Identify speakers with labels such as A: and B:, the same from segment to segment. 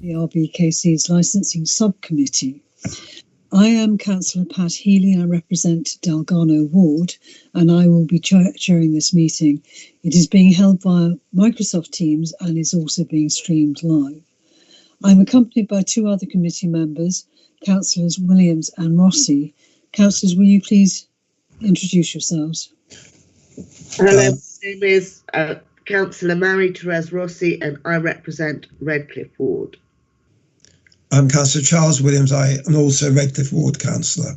A: the RBKC's licensing subcommittee. I am Councillor Pat Healy. I represent Delgado Ward, and I will be chairing this meeting. It is being held via Microsoft Teams and is also being streamed live. I'm accompanied by two other committee members, Councillors Williams and Rossi. Councillors, will you please introduce yourselves?
B: Hello, my name is Councillor Marie-Therese Rossi, and I represent Redcliffe Ward.
C: I'm Councillor Charles Williams. I am also Redcliffe Ward Councillor.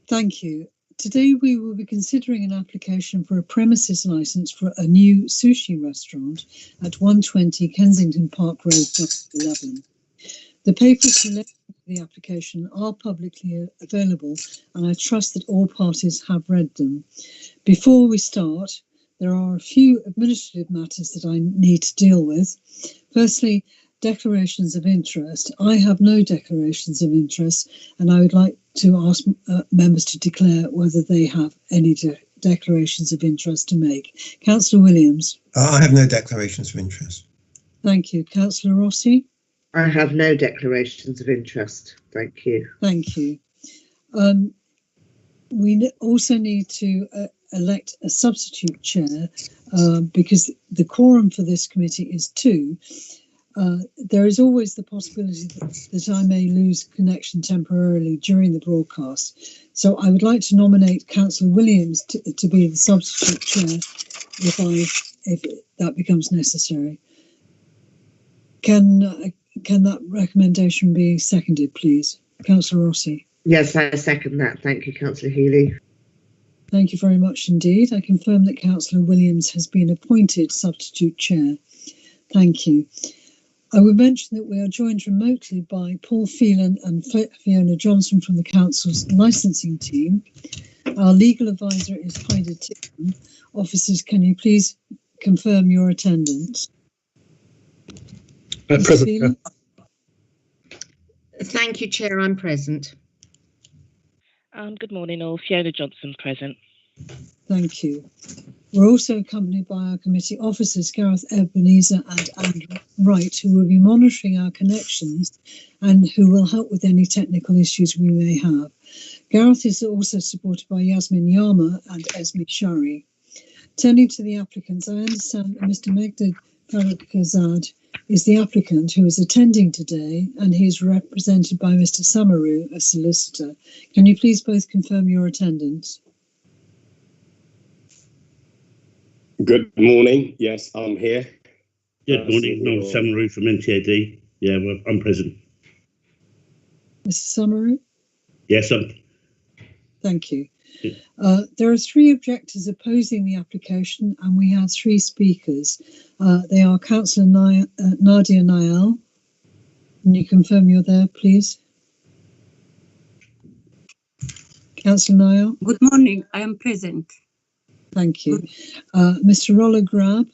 A: Thank you. Today we will be considering an application for a premises licence for a new sushi restaurant at 120 Kensington Park Road, Dublin 11. The papers related to the application are publicly available, and I trust that all parties have read them. Before we start, there are a few administrative matters that I need to deal with. Firstly, declarations of interest. I have no declarations of interest, and I would like to ask members to declare whether they have any declarations of interest to make. Councillor Williams.
C: I have no declarations of interest.
A: Thank you. Councillor Rossi.
B: I have no declarations of interest. Thank you.
A: Thank you. We also need to elect a substitute chair because the quorum for this committee is 2. There is always the possibility that I may lose connection temporarily during the broadcast. So I would like to nominate Councillor Williams to be the substitute chair if that becomes necessary. Can that recommendation be seconded, please? Councillor Rossi.
B: Yes, I second that. Thank you, Councillor Healy.
A: Thank you very much indeed. I confirm that Councillor Williams has been appointed substitute chair. Thank you. I would mention that we are joined remotely by Paul Phelan and Fiona Johnson from the Council's licensing team. Our legal advisor is Heidi Tickman. Officers, can you please confirm your attendance?
D: Present.
E: Thank you, Chair. I'm present.
F: Good morning all. Fiona Johnson present.
A: Thank you. We're also accompanied by our committee officers, Gareth Ebenezer and Andrew Wright, who will be monitoring our connections and who will help with any technical issues we may have. Gareth is also supported by Yasmin Yama and Esme Shari. Turning to the applicants, I understand that Mr. Megdad Faragazad is the applicant who is attending today, and he is represented by Mr. Samaru, a solicitor. Can you please both confirm your attendance?
D: Good morning. Yes, I'm here.
G: Good morning. Noel Samaru from NTAD. Yeah, well, I'm present.
A: Mr. Samaru?
G: Yes,
A: Thank you. There are 3 objectors opposing the application, and we have 3 speakers. They are Councillor Nadia Niall. Can you confirm you're there, please? Councillor Niall?
H: Good morning. I am present.
A: Thank you. Mr. Rollo Grab?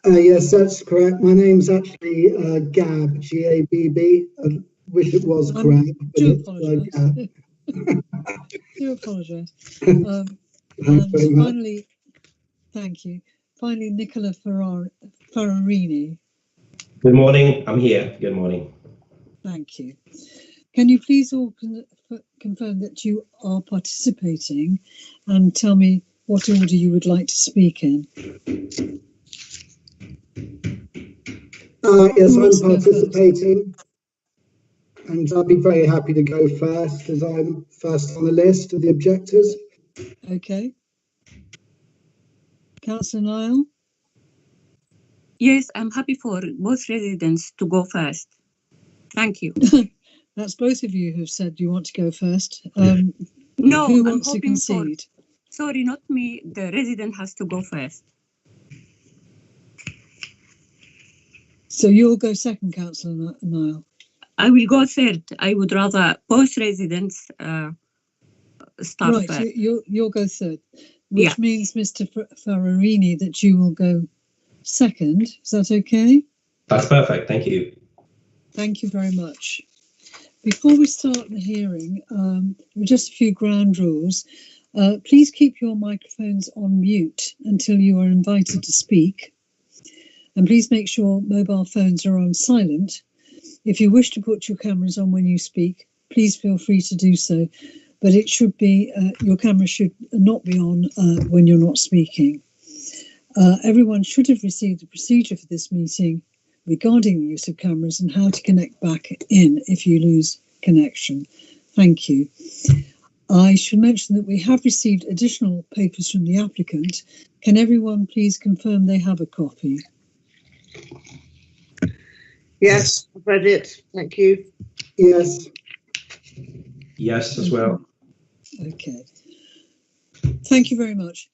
I: Yes, that's correct. My name's actually Gab, G-A-B-B. I wish it was Grab.
A: Do apologise. Do apologise. And finally, thank you. Finally, Nicola Ferrarini.
J: Good morning. I'm here. Good morning.
A: Thank you. Can you please all confirm that you are participating and tell me what order you would like to speak in?
I: Yes, I'm participating, and I'll be very happy to go first as I'm first on the list of the objectors.
A: Okay. Councillor Niall?
H: Yes, I'm happy for both residents to go first. Thank you.
A: That's both of you who've said you want to go first.
H: No,
A: who
H: I'm
A: wants to
H: hoping
A: concede?
H: Sorry, not me. The resident has to go first.
A: So you'll go second, Councillor Niall.
H: I will go third. I would rather both residents start
A: right,
H: first.
A: You'll go third, which means, Mr. Ferrarini, that you will go second. Is that okay?
J: That's perfect. Thank you.
A: Thank you very much. Before we start the hearing, just a few ground rules. Please keep your microphones on mute until you are invited to speak. And please make sure mobile phones are on silent. If you wish to put your cameras on when you speak, please feel free to do so. But it should be, your camera should not be on when you're not speaking. Everyone should have received the procedure for this meeting regarding the use of cameras and how to connect back in if you lose connection. Thank you. I should mention that we have received additional papers from the applicant. Can everyone please confirm they have a copy?
B: Yes, I've read it. Thank you.
I: Yes.
J: Yes, as well.
A: Okay. Thank you very much.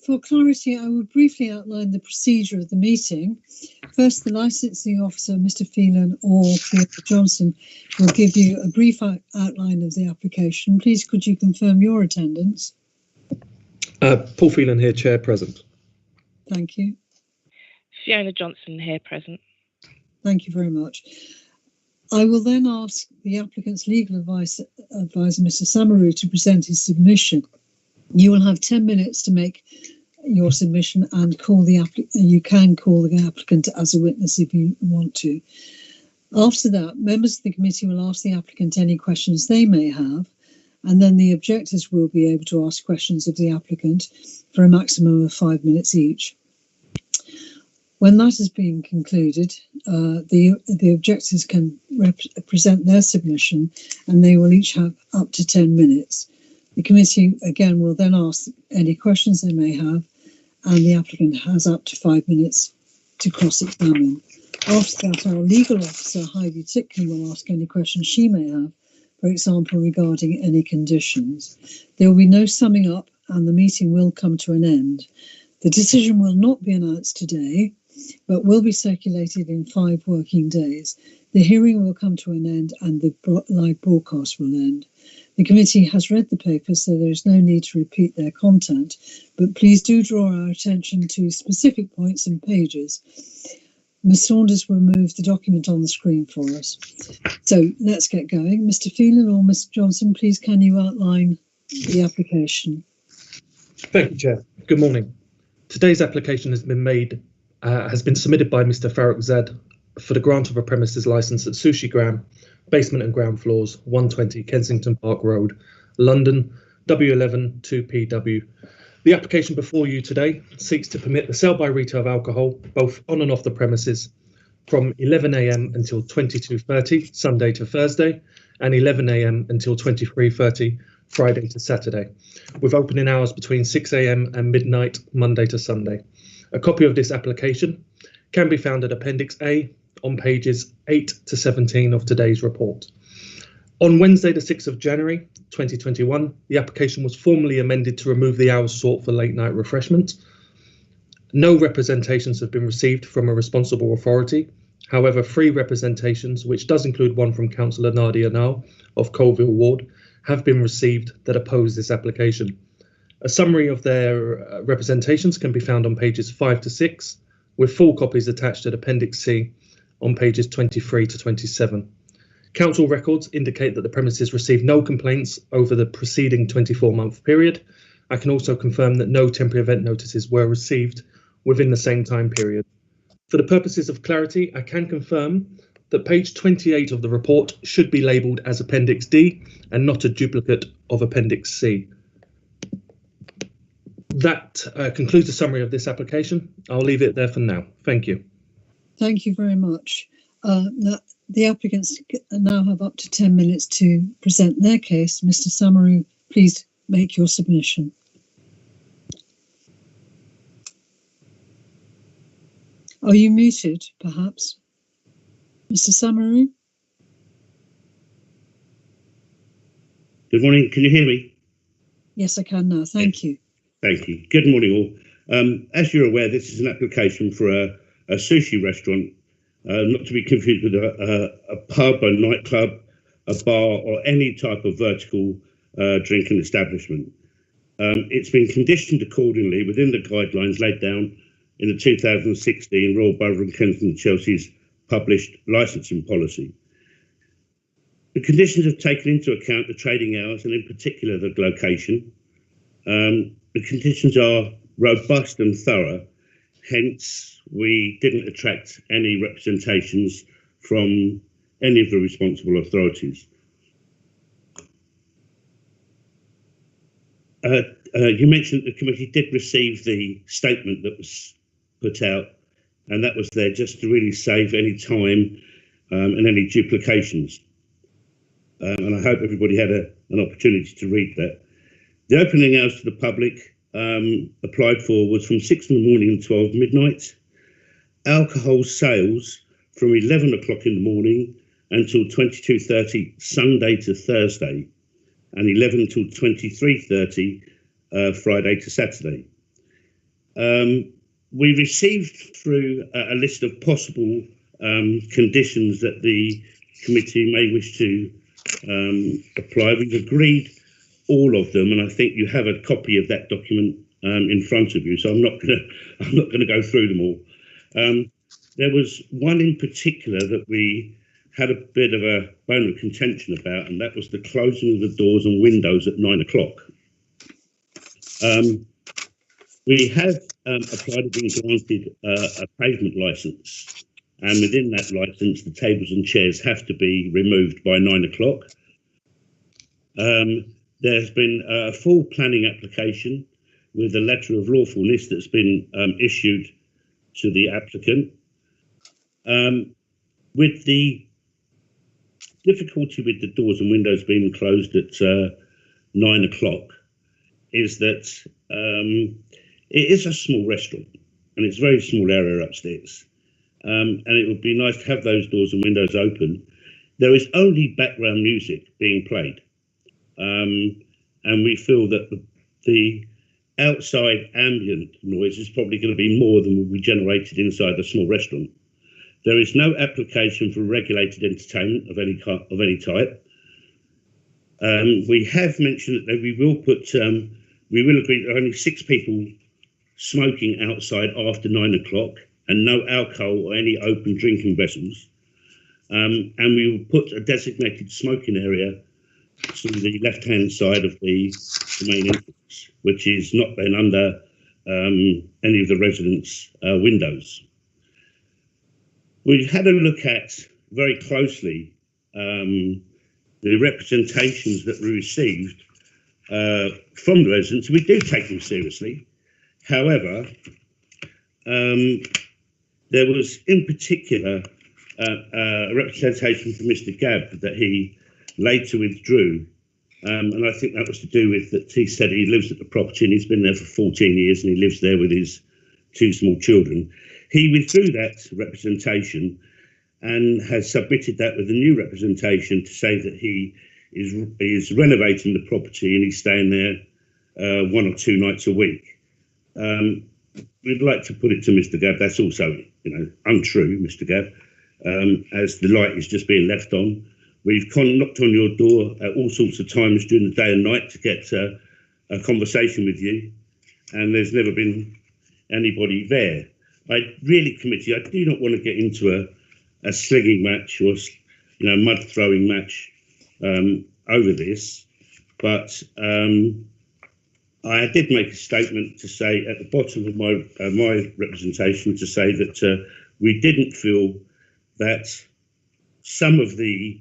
A: For clarity, I will briefly outline the procedure of the meeting. First, the licensing officer, Mr. Phelan or Fiona Johnson, will give you a brief outline of the application. Please, could you confirm your attendance?
K: Paul Phelan here, Chair, present.
A: Thank you.
F: Fiona Johnson here, present.
A: Thank you very much. I will then ask the applicant's legal advisor, Mr. Samaru, to present his submission. You will have 10 minutes to make your submission and you can call the applicant as a witness if you want to. After that, members of the committee will ask the applicant any questions they may have, and then the objectors will be able to ask questions of the applicant for a maximum of 5 minutes each. When that has been concluded, the objectors can present their submission and they will each have up to 10 minutes. The committee, again, will then ask any questions they may have, and the applicant has up to 5 minutes to cross-examine. After that, our legal officer, Heidi Titkin, will ask any questions she may have, for example, regarding any conditions. There will be no summing up, and the meeting will come to an end. The decision will not be announced today, but will be circulated in 5 working days. The hearing will come to an end and the live broadcast will end. The committee has read the papers, so there is no need to repeat their content, but please do draw our attention to specific points and pages. Ms. Saunders will move the document on the screen for us. So let's get going. Mr. Phelan or Ms. Johnson, please can you outline the application?
K: Thank you, Chair. Good morning. Today's application has been submitted by Mr. Farrokh Zed for the grant of a premises licence at Sushi Gram, basement and ground floors, 120 Kensington Park Road, London, W11 2PW. The application before you today seeks to permit the sale by retail of alcohol, both on and off the premises, from 11 AM until 22:30, Sunday to Thursday, and 11 AM until 23:30, Friday to Saturday, with opening hours between 6 AM and midnight, Monday to Sunday. A copy of this application can be found at Appendix A on pages 8 to 17 of today's report. On Wednesday, the 6th of January 2021, the application was formally amended to remove the hours sought for late night refreshment. No representations have been received from a responsible authority. However, 3 representations, which does include one from Councillor Nadia Nal of Colville Ward, have been received that oppose this application. A summary of their representations can be found on pages 5 to 6, with full copies attached at Appendix C on pages 23 to 27. Council records indicate that the premises received no complaints over the preceding 24-month period. I can also confirm that no temporary event notices were received within the same time period. For the purposes of clarity, I can confirm that page 28 of the report should be labelled as Appendix D and not a duplicate of Appendix C. That concludes the summary of this application. I'll leave it there for now. Thank you.
A: Thank you very much. The applicants now have up to 10 minutes to present their case. Mr. Samaru, please make your submission. Are you muted, perhaps? Mr. Samaru?
G: Good morning. Can you hear me?
A: Yes, I can now. Thank you.
G: Thank you. Good morning, all. As you're aware, this is an application for a sushi restaurant, not to be confused with a pub, a nightclub, a bar, or any type of vertical drinking establishment. It's been conditioned accordingly within the guidelines laid down in the 2016 Royal Borough of Kensington and Chelsea's published licensing policy. The conditions have taken into account the trading hours and in particular the location. The conditions are robust and thorough. hence we didn't attract any representations from any of the responsible authorities. You mentioned the committee did receive the statement that was put out, and that was there just to really save any time and any duplications. And I hope everybody had an opportunity to read that. The opening hours to the public applied for was from 6 in the morning and 12 midnight. Alcohol sales from 11 o'clock in the morning until 22:30 Sunday to Thursday, and 11 till 23:30 Friday to Saturday. We received through a list of possible conditions that the committee may wish to apply. We've agreed all of them, and I think you have a copy of that document in front of you, so I'm not going to go through them all. There was one in particular that we had a bit of a bone of contention about, and that was the closing of the doors and windows at 9 o'clock. We have applied and been granted a pavement licence, and within that licence, the tables and chairs have to be removed by 9 o'clock. There's been a full planning application with a letter of lawfulness that's been issued to the applicant. With the difficulty with the doors and windows being closed at 9 o'clock is that it is a small restaurant and it's a very small area upstairs. And it would be nice to have those doors and windows open. There is only background music being played. And we feel that the outside ambient noise is probably going to be more than will be generated inside the small restaurant. There is no application for regulated entertainment of any type. We have mentioned that we will agree that only 6 people smoking outside after 9 o'clock and no alcohol or any open drinking vessels. And we will put a designated smoking area to the left-hand side of the main entrance, which is not then under any of the residents' windows. We had a look at very closely the representations that we received from the residents. We do take them seriously. However, there was in particular a representation from Mr. Gabb that he later withdrew. And I think that was to do with that he said he lives at the property and he's been there for 14 years and he lives there with his 2 small children. He withdrew that representation and has submitted that with a new representation to say that he is renovating the property and he's staying there 1 or 2 nights a week. We'd like to put it to Mr. Gabb, that's also untrue, Mr. Gabb, as the light is just being left on. We've knocked on your door at all sorts of times during the day and night to get a conversation with you, and there's never been anybody there. Committee, I do not want to get into a slinging match or mud throwing match over this, but I did make a statement to say at the bottom of my representation to say that we didn't feel that some of the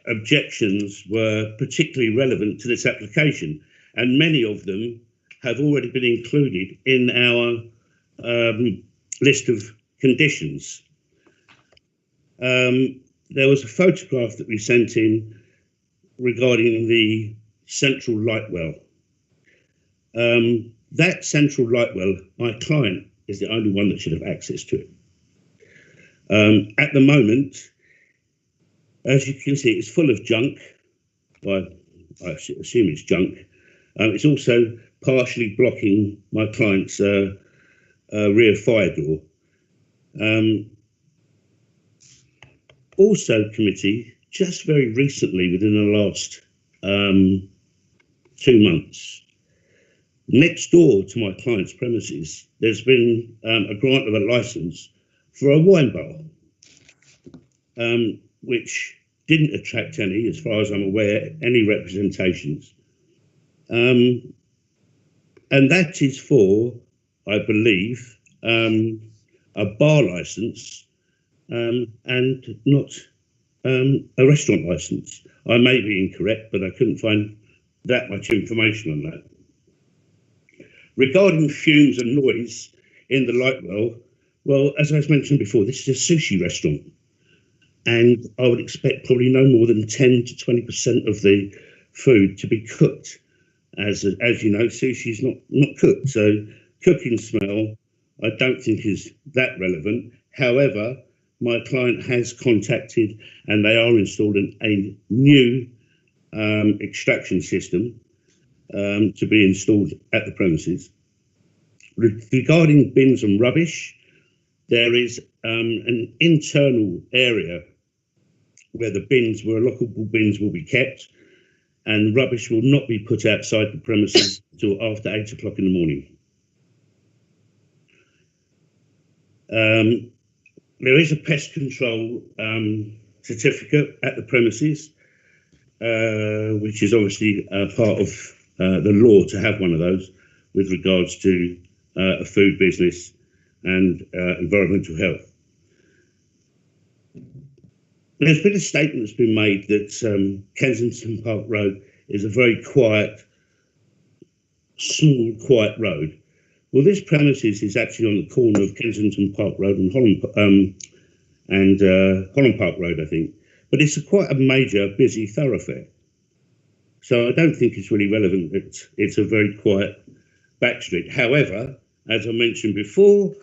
G: objections were particularly relevant to this application, and many of them have already been included in our list of conditions. There was a photograph that we sent in regarding the central light well. That central light well, my client is the only one that should have access to it. At the moment, as you can see, it's full of junk. Well, I assume it's junk. It's also partially blocking my client's rear fire door. Also, committee, just very recently, within the last 2 months, next door to my client's premises, there's been a grant of a licence for a wine bar, which didn't attract any, as far as I'm aware, any representations. And that is for, I believe, a bar license and not a restaurant license. I may be incorrect, but I couldn't find that much information on that. Regarding fumes and noise in the light well, as I mentioned before, this is a sushi restaurant, and I would expect probably no more than 10 to 20% of the food to be cooked. As you know, sushi is not cooked, so cooking smell I don't think is that relevant. However, my client has contacted and they are installing a new extraction system to be installed at the premises. Regarding bins and rubbish, there is an internal area where the bins, where lockable bins will be kept, and rubbish will not be put outside the premises until after 8 o'clock in the morning. There is a pest control certificate at the premises, which is obviously part of the law to have one of those with regards to a food business and environmental health. There's been a statement that's been made that Kensington Park Road is a very quiet, small, quiet road. Well, this premises is actually on the corner of Kensington Park Road and Holland Park Road, I think. But it's quite a major, busy thoroughfare. So I don't think it's really relevant that it's a very quiet back street. However, as I mentioned before,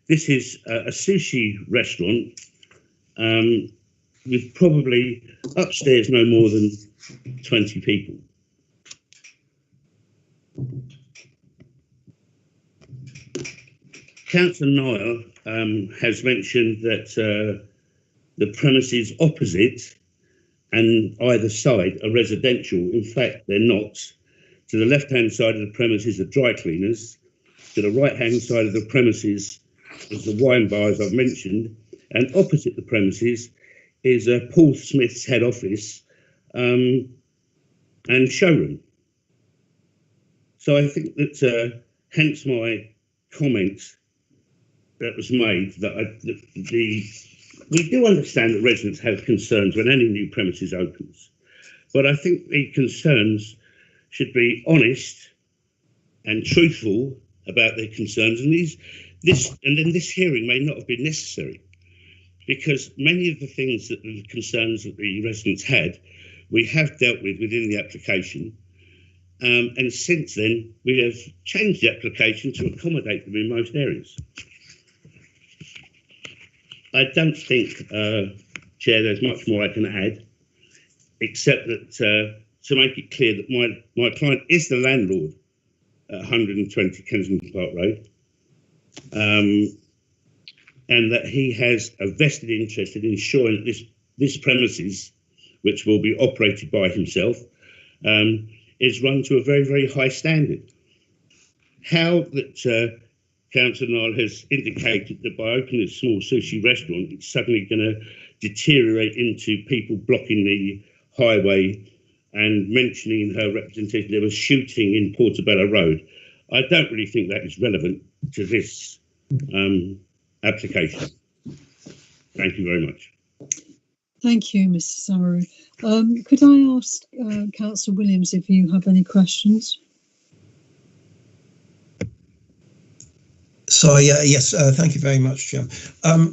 G: this is a sushi restaurant with probably upstairs no more than 20 people. Councillor Niall has mentioned that the premises opposite and either side are residential. In fact, they're not. To the left-hand side of the premises are dry cleaners. To the right-hand side of the premises is the wine bar, as I've mentioned, and opposite the premises is Paul Smith's head office and showroom. So I think that hence my comment that was made that we do understand that residents have concerns when any new premises opens, but I think the concerns should be honest and truthful about their concerns, and this hearing may not have been necessary because many of the things that the concerns that the residents had, we have dealt with within the application, and since then we have changed the application to accommodate them in most areas. I don't think, Chair, there's much more I can add, except that to make it clear that my client is the landlord at 120 Kensington Park Road, and that he has a vested interest in ensuring that this premises, which will be operated by himself, is run to a very, very high standard. How that Councillor Niall has indicated that by opening a small sushi restaurant, it's suddenly going to deteriorate into people blocking the highway and mentioning her representation there was shooting in Portobello Road. I don't really think that is relevant to this application. Thank you very much.
A: Thank you, Mr. Samaru. Could I ask Councillor Williams if you have any questions?
C: Sorry, yes, thank you very much, Jim.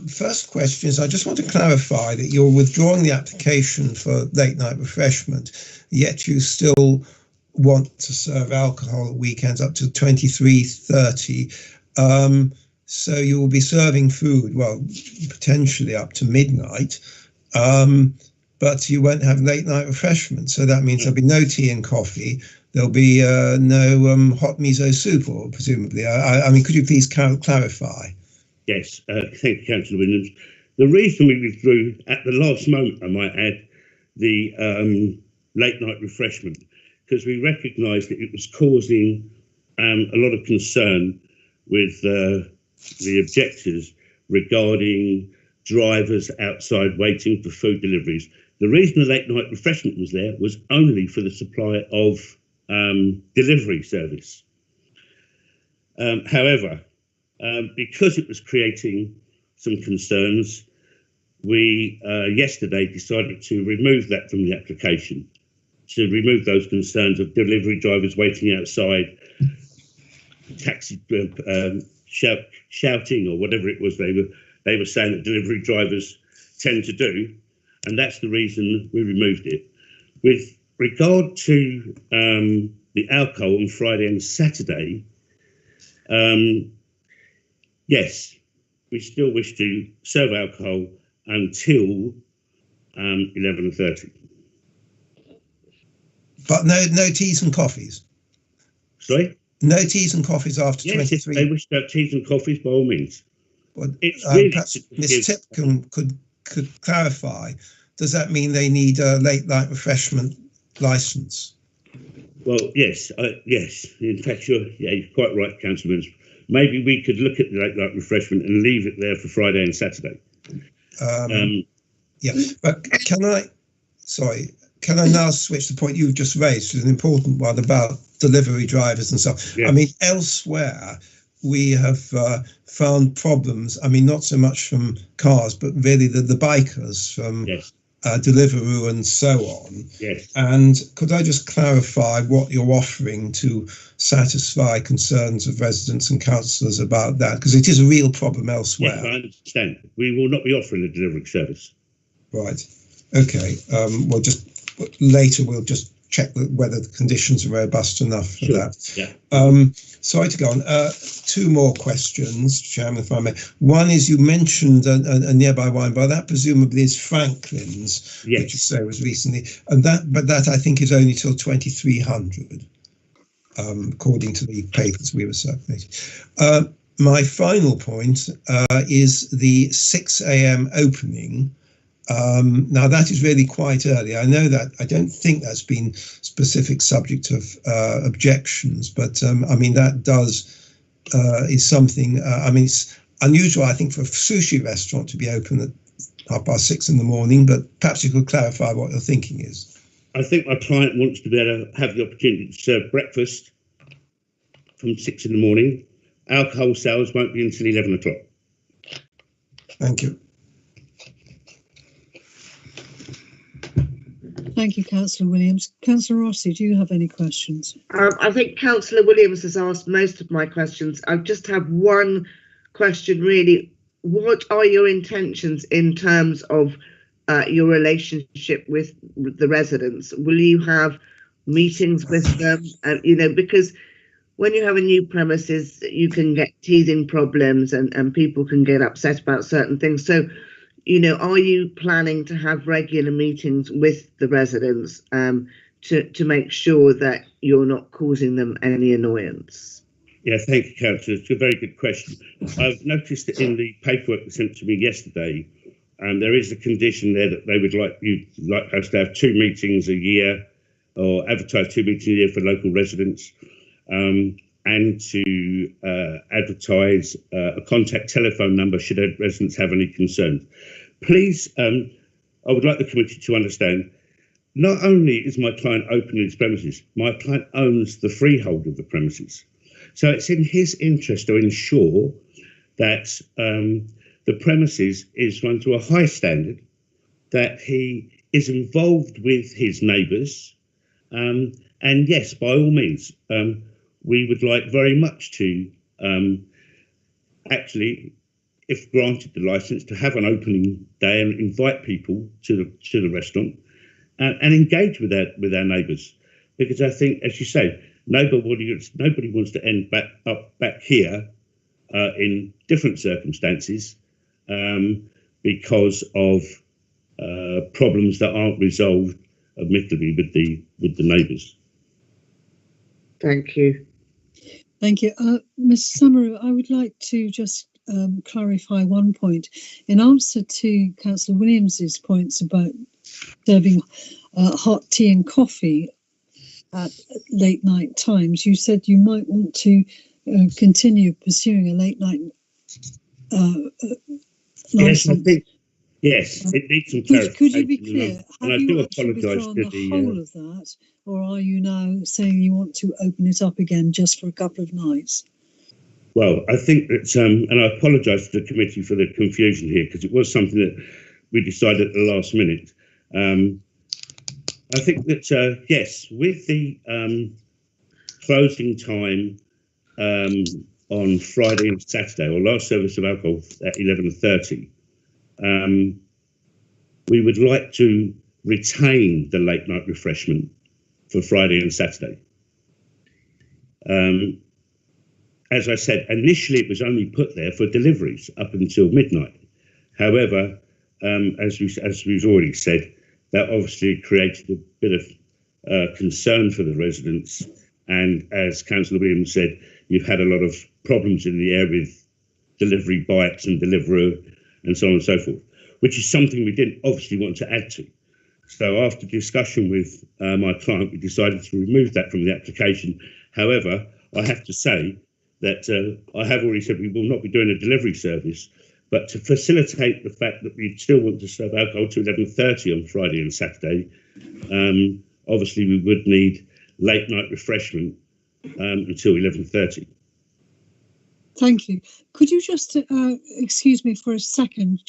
C: First question is, I just want to clarify that you're withdrawing the application for late night refreshment, yet you still want to serve alcohol at weekends up to 23:30. So you will be serving food, well, potentially up to midnight, but you won't have late night refreshment. So that means there'll be no tea and coffee. There'll be no hot miso soup, or presumably. I mean, could you please clarify?
G: Yes, thank you, Councillor Williams. The reason we withdrew at the last moment, I might add, the late night refreshment, because we recognised that it was causing a lot of concern with the objectors regarding drivers outside waiting for food deliveries. The reason the late night refreshment was there was only for the supply of delivery service. However, because it was creating some concerns, we yesterday decided to remove that from the application, to remove those concerns of delivery drivers waiting outside, taxi shouting or whatever it was they were saying that delivery drivers tend to do, and that's the reason we removed it. With regard to the alcohol on Friday and Saturday, yes, we still wish to serve alcohol until 11:30.
C: But no teas and coffees.
G: Sorry?
C: No teas and coffees after 23.
G: If they wish to have teas and coffees, by all means.
C: Well,
G: It's really
C: perhaps Ms. Tipcombe could clarify. Does that mean they need a late night refreshment license?
G: Well, yes, yes. In fact, you're quite right, Councillor. Maybe we could look at the late night refreshment and leave it there for Friday and Saturday.
C: Yeah, but can I now switch the point you've just raised to an important one about delivery drivers and stuff? Yeah. I mean, elsewhere we have found problems. I mean, not so much from cars, but really the bikers from Deliveroo and so on.
G: Yes.
C: And could I just clarify what you're offering to satisfy concerns of residents and councillors about that? Because it is a real problem elsewhere.
G: Yes, I understand. We will not be offering a delivery service.
C: Right. Okay. We'll just check whether the conditions are robust enough for that.
G: Yeah.
C: Sorry to go on. Two more questions, Chairman, if I may. One is, you mentioned a nearby wine bar. That presumably is Franklin's, which you say was recently, but that I think is only till 2300, according to the papers we were circulating. My final point is the 6 a.m. opening. Now that is really quite early. I know that I don't think that's been specific subject of objections, but I mean that is something. I mean, it's unusual, I think, for a sushi restaurant to be open at 6:30 in the morning. But perhaps you could clarify what your thinking is.
G: I think my client wants to be able to have the opportunity to serve breakfast from 6 in the morning. Alcohol sales won't be until 11 o'clock.
C: Thank you.
A: Thank you, Councillor Williams. Councillor Rossi, do you have any questions?
B: I think Councillor Williams has asked most of my questions. I just have one question, really. What are your intentions in terms of your relationship with the residents? Will you have meetings with them? Because when you have a new premises, you can get teething problems and people can get upset about certain things. So, are you planning to have regular meetings with the residents to make sure that you're not causing them any annoyance?
G: Yeah, thank you, Councillor. It's a very good question. I've noticed that in the paperwork sent to me yesterday, there is a condition there that they would like us to have 2 meetings a year, or advertise 2 meetings a year for local residents, and to advertise a contact telephone number should residents have any concerns. Please, I would like the committee to understand, not only is my client opening his premises, my client owns the freehold of the premises. So it's in his interest to ensure that the premises is run to a high standard, that he is involved with his neighbours, and yes, by all means, we would like very much to actually, if granted the licence, to have an opening day and invite people to the restaurant and engage with our neighbours, because I think, as you say, nobody wants to end back here in different circumstances because of problems that aren't resolved, admittedly, with the neighbours.
B: Thank you.
A: Thank you. Ms. Summeru, I would like to just clarify one point. In answer to Councillor Williams's points about serving hot tea and coffee at late night times, you said you might want to continue pursuing a late night
G: yes, I think, yes, it needs some clarification.
A: Could you be clear?
G: And I do apologise to
A: the whole of that, or are you now saying you want to open it up again just for a couple of nights?
G: Well, I think that, and I apologise to the committee for the confusion here, because it was something that we decided at the last minute. I think that, yes, with the closing time on Friday and Saturday, or last service of alcohol at 11:30, we would like to retain the late night refreshment for Friday and Saturday. As I said, initially it was only put there for deliveries up until midnight. However, as we've already said, that obviously created a bit of concern for the residents. And as Councillor Williams said, you've had a lot of problems in the air with delivery bikes and Deliveroo and so on and so forth, which is something we didn't obviously want to add to. So after discussion with my client, we decided to remove that from the application. However, I have to say that I have already said we will not be doing a delivery service, but to facilitate the fact that we still want to serve alcohol to 11:30 on Friday and Saturday, obviously we would need late night refreshment until 11:30.
A: Thank you. Could you just excuse me for a second?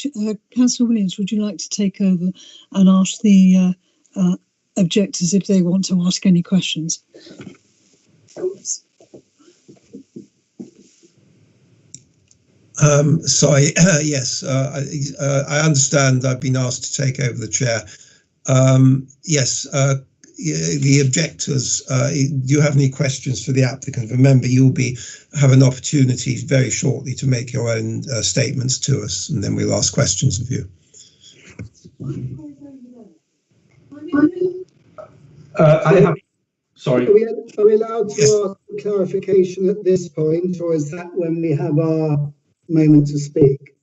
A: Councillor Williams, would you like to take over and ask the objectors if they want to ask any questions?
C: Sorry, yes, I understand I've been asked to take over the chair. Yes, the objectors, do you have any questions for the applicant? Remember, you'll have an opportunity very shortly to make your own statements to us, and then we'll ask questions of you.
J: Sorry.
I: Are we allowed to ask clarification at this point, or is that when we have our moment to speak?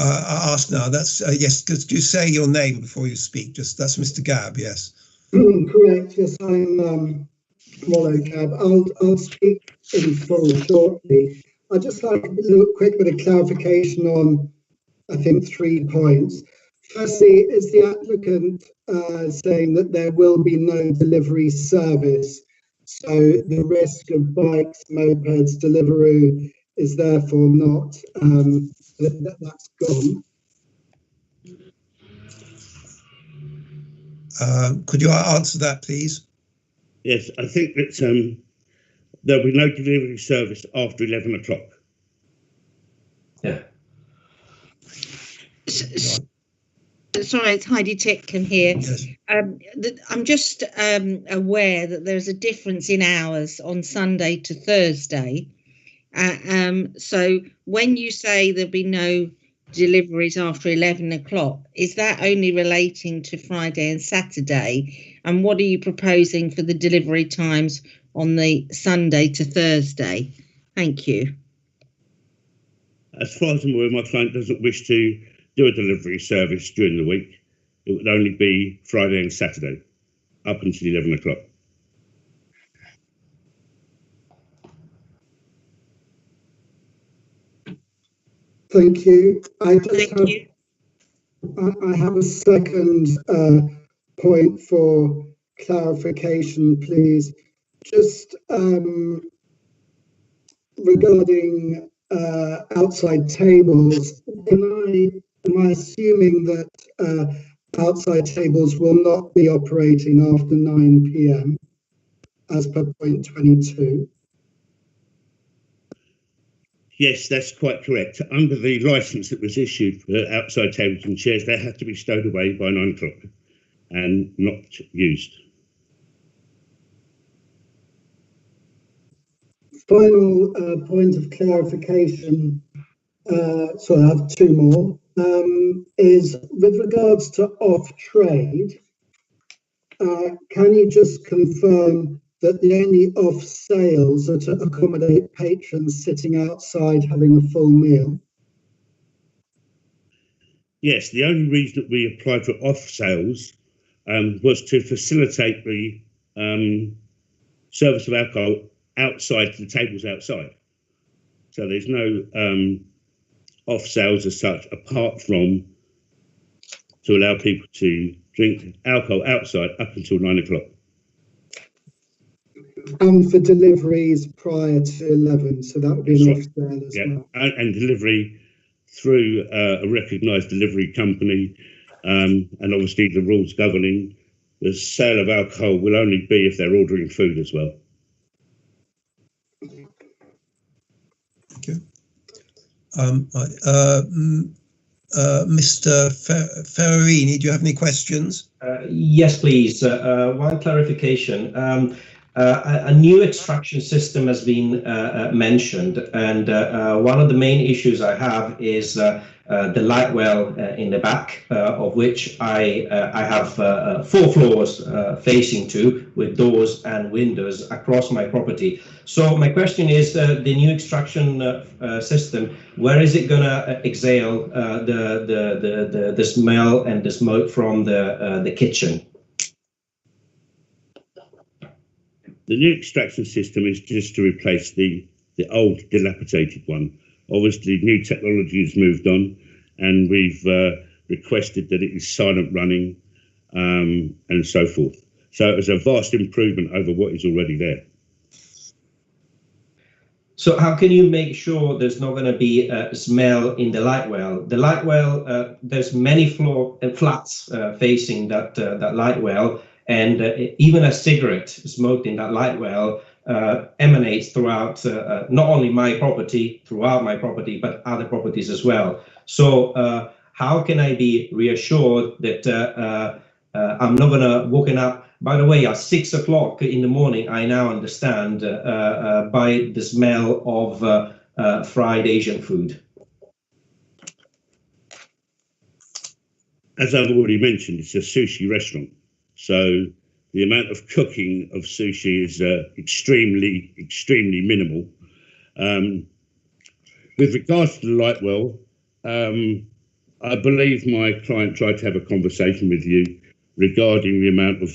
C: I'll ask now. That's yes. Could you say your name before you speak? That's Mr. Gabb. Yes.
I: Correct. Yes, I'm Rollo Gabb. I'll speak in full shortly. I'd just like a quick bit of clarification on, I think, 3 points. Firstly, is the applicant saying that there will be no delivery service? So the risk of bikes, mopeds, Deliveroo is therefore not, that's gone.
C: Could you answer that, please?
G: Yes, I think that there'll be no delivery service after 11 o'clock.
J: Yeah.
E: Sorry, it's Heidi Titcombe here.
C: Yes.
E: I'm just aware that there's a difference in hours on Sunday to Thursday. So when you say there'll be no deliveries after 11 o'clock, is that only relating to Friday and Saturday? And what are you proposing for the delivery times on the Sunday to Thursday? Thank you.
G: As far as I'm aware, my client doesn't wish to do a delivery service during the week. It would only be Friday and Saturday up until 11 o'clock.
I: Thank you. I have a second point for clarification, please. Just regarding outside tables, am I assuming that outside tables will not be operating after 9 p.m. as per point 22?
G: Yes, that's quite correct. Under the licence that was issued for outside tables and chairs, they have to be stowed away by 9 o'clock and not used.
I: Final point of clarification, sorry, I have 2 more, is with regards to off-trade, can you just confirm that the only off sales are to accommodate patrons sitting outside having a full meal?
G: Yes, the only reason that we applied for off sales was to facilitate the service of alcohol outside to the tables outside. So there's no off sales as such, apart from to allow people to drink alcohol outside up until 9 o'clock.
I: And for deliveries prior to 11, so that would be an off sale as well.
G: And delivery through a recognised delivery company, and obviously the rules governing the sale of alcohol will only be if they're ordering food as well.
C: Thank you. Mr. Ferrarini, do you have any questions?
J: Yes, please. One clarification. A new extraction system has been mentioned, and one of the main issues I have is the light well in the back, of which I have 4 floors facing to, with doors and windows across my property. So my question is, the new extraction system, where is it going to exhale the smell and the smoke from the kitchen?
G: The new extraction system is just to replace the old dilapidated one. Obviously, new technology has moved on, and we've requested that it is silent running and so forth. So it's a vast improvement over what is already there.
J: So how can you make sure there's not going to be a smell in the light well? The light well, there's many flats facing that light well, and even a cigarette smoked in that light well emanates throughout not only my property, but other properties as well. So how can I be reassured that I'm not going to walking up? By the way, at 6 o'clock in the morning, I now understand by the smell of fried Asian food.
G: As I've already mentioned, it's a sushi restaurant. So the amount of cooking of sushi is extremely, extremely minimal. With regards to the light well, I believe my client tried to have a conversation with you regarding the amount of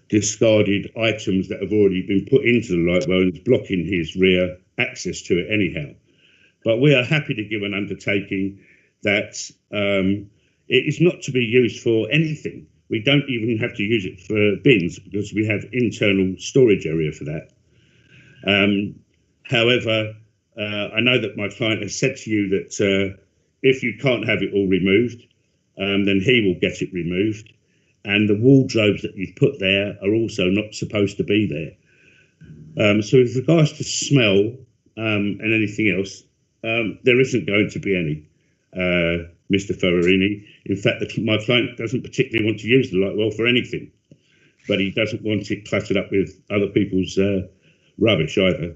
G: discarded items that have already been put into the light well and is blocking his rear access to it anyhow. But we are happy to give an undertaking that it is not to be used for anything. We don't even have to use it for bins because we have internal storage area for that. However, I know that my client has said to you that if you can't have it all removed, then he will get it removed. And the wardrobes that you've put there are also not supposed to be there. So with regards to smell and anything else, there isn't going to be any, Mr. Ferrarini. In fact, my client doesn't particularly want to use the light well for anything, but he doesn't want it cluttered up with other people's rubbish either.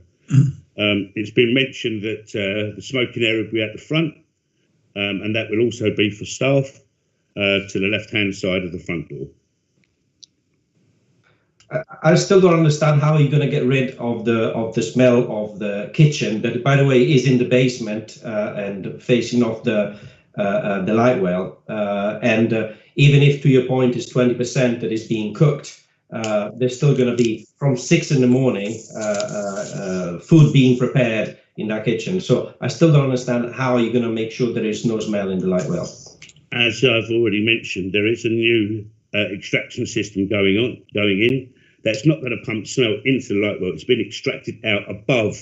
G: It's been mentioned that the smoking area will be at the front, and that will also be for staff. To the left-hand side of the front door.
J: I still don't understand how you're going to get rid of the smell of the kitchen that, by the way, is in the basement and facing off the light well. And even if, to your point, is 20% that is being cooked, there's still going to be from 6 in the morning food being prepared in that kitchen. So I still don't understand how you're going to make sure there is no smell in the light well.
G: As I've already mentioned, there is a new extraction system going in. That's not going to pump smell into the light well. It's been extracted out above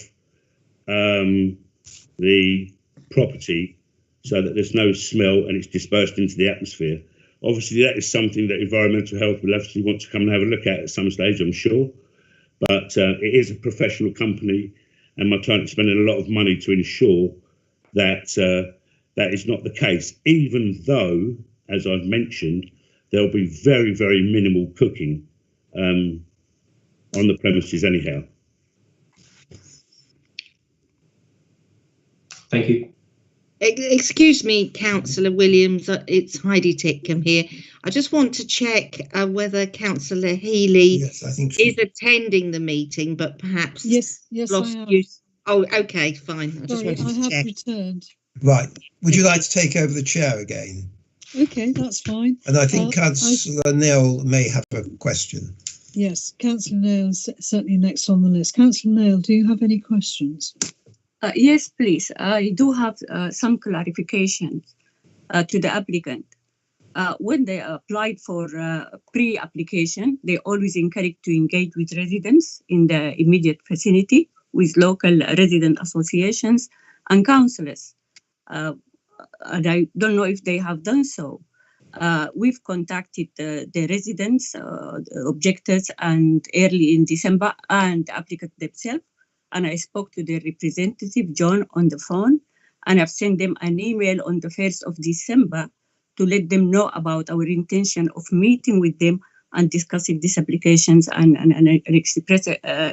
G: the property so that there's no smell and it's dispersed into the atmosphere. Obviously, that is something that Environmental Health will actually want to come and have a look at some stage, I'm sure. But it is a professional company, and my client is spending a lot of money to ensure that that is not the case, even though, as I've mentioned, there'll be very, very minimal cooking on the premises anyhow.
J: Thank you.
E: Excuse me, Councillor Williams, it's Heidi Titcombe here. I just want to check whether Councillor Healy is attending the meeting, but perhaps lost use. Oh, okay, fine. I just wanted to check.
A: I have returned.
C: Right. Would you like to take over the chair again?
A: Okay, that's fine.
C: And I think Councillor Neil may have a question.
A: Yes, Councillor Neil is certainly next on the list. Councillor Neil, do you have any questions?
H: Yes, please. I do have some clarifications to the applicant. when they applied for pre-application, they always encourage to engage with residents in the immediate vicinity, with local resident associations and councillors. And I don't know if they have done so. We've contacted the residents, the objectors, and early in December, and the applicant themselves. And I spoke to their representative, John, on the phone, and I've sent them an email on the 1st of December to let them know about our intention of meeting with them and discussing these applications and express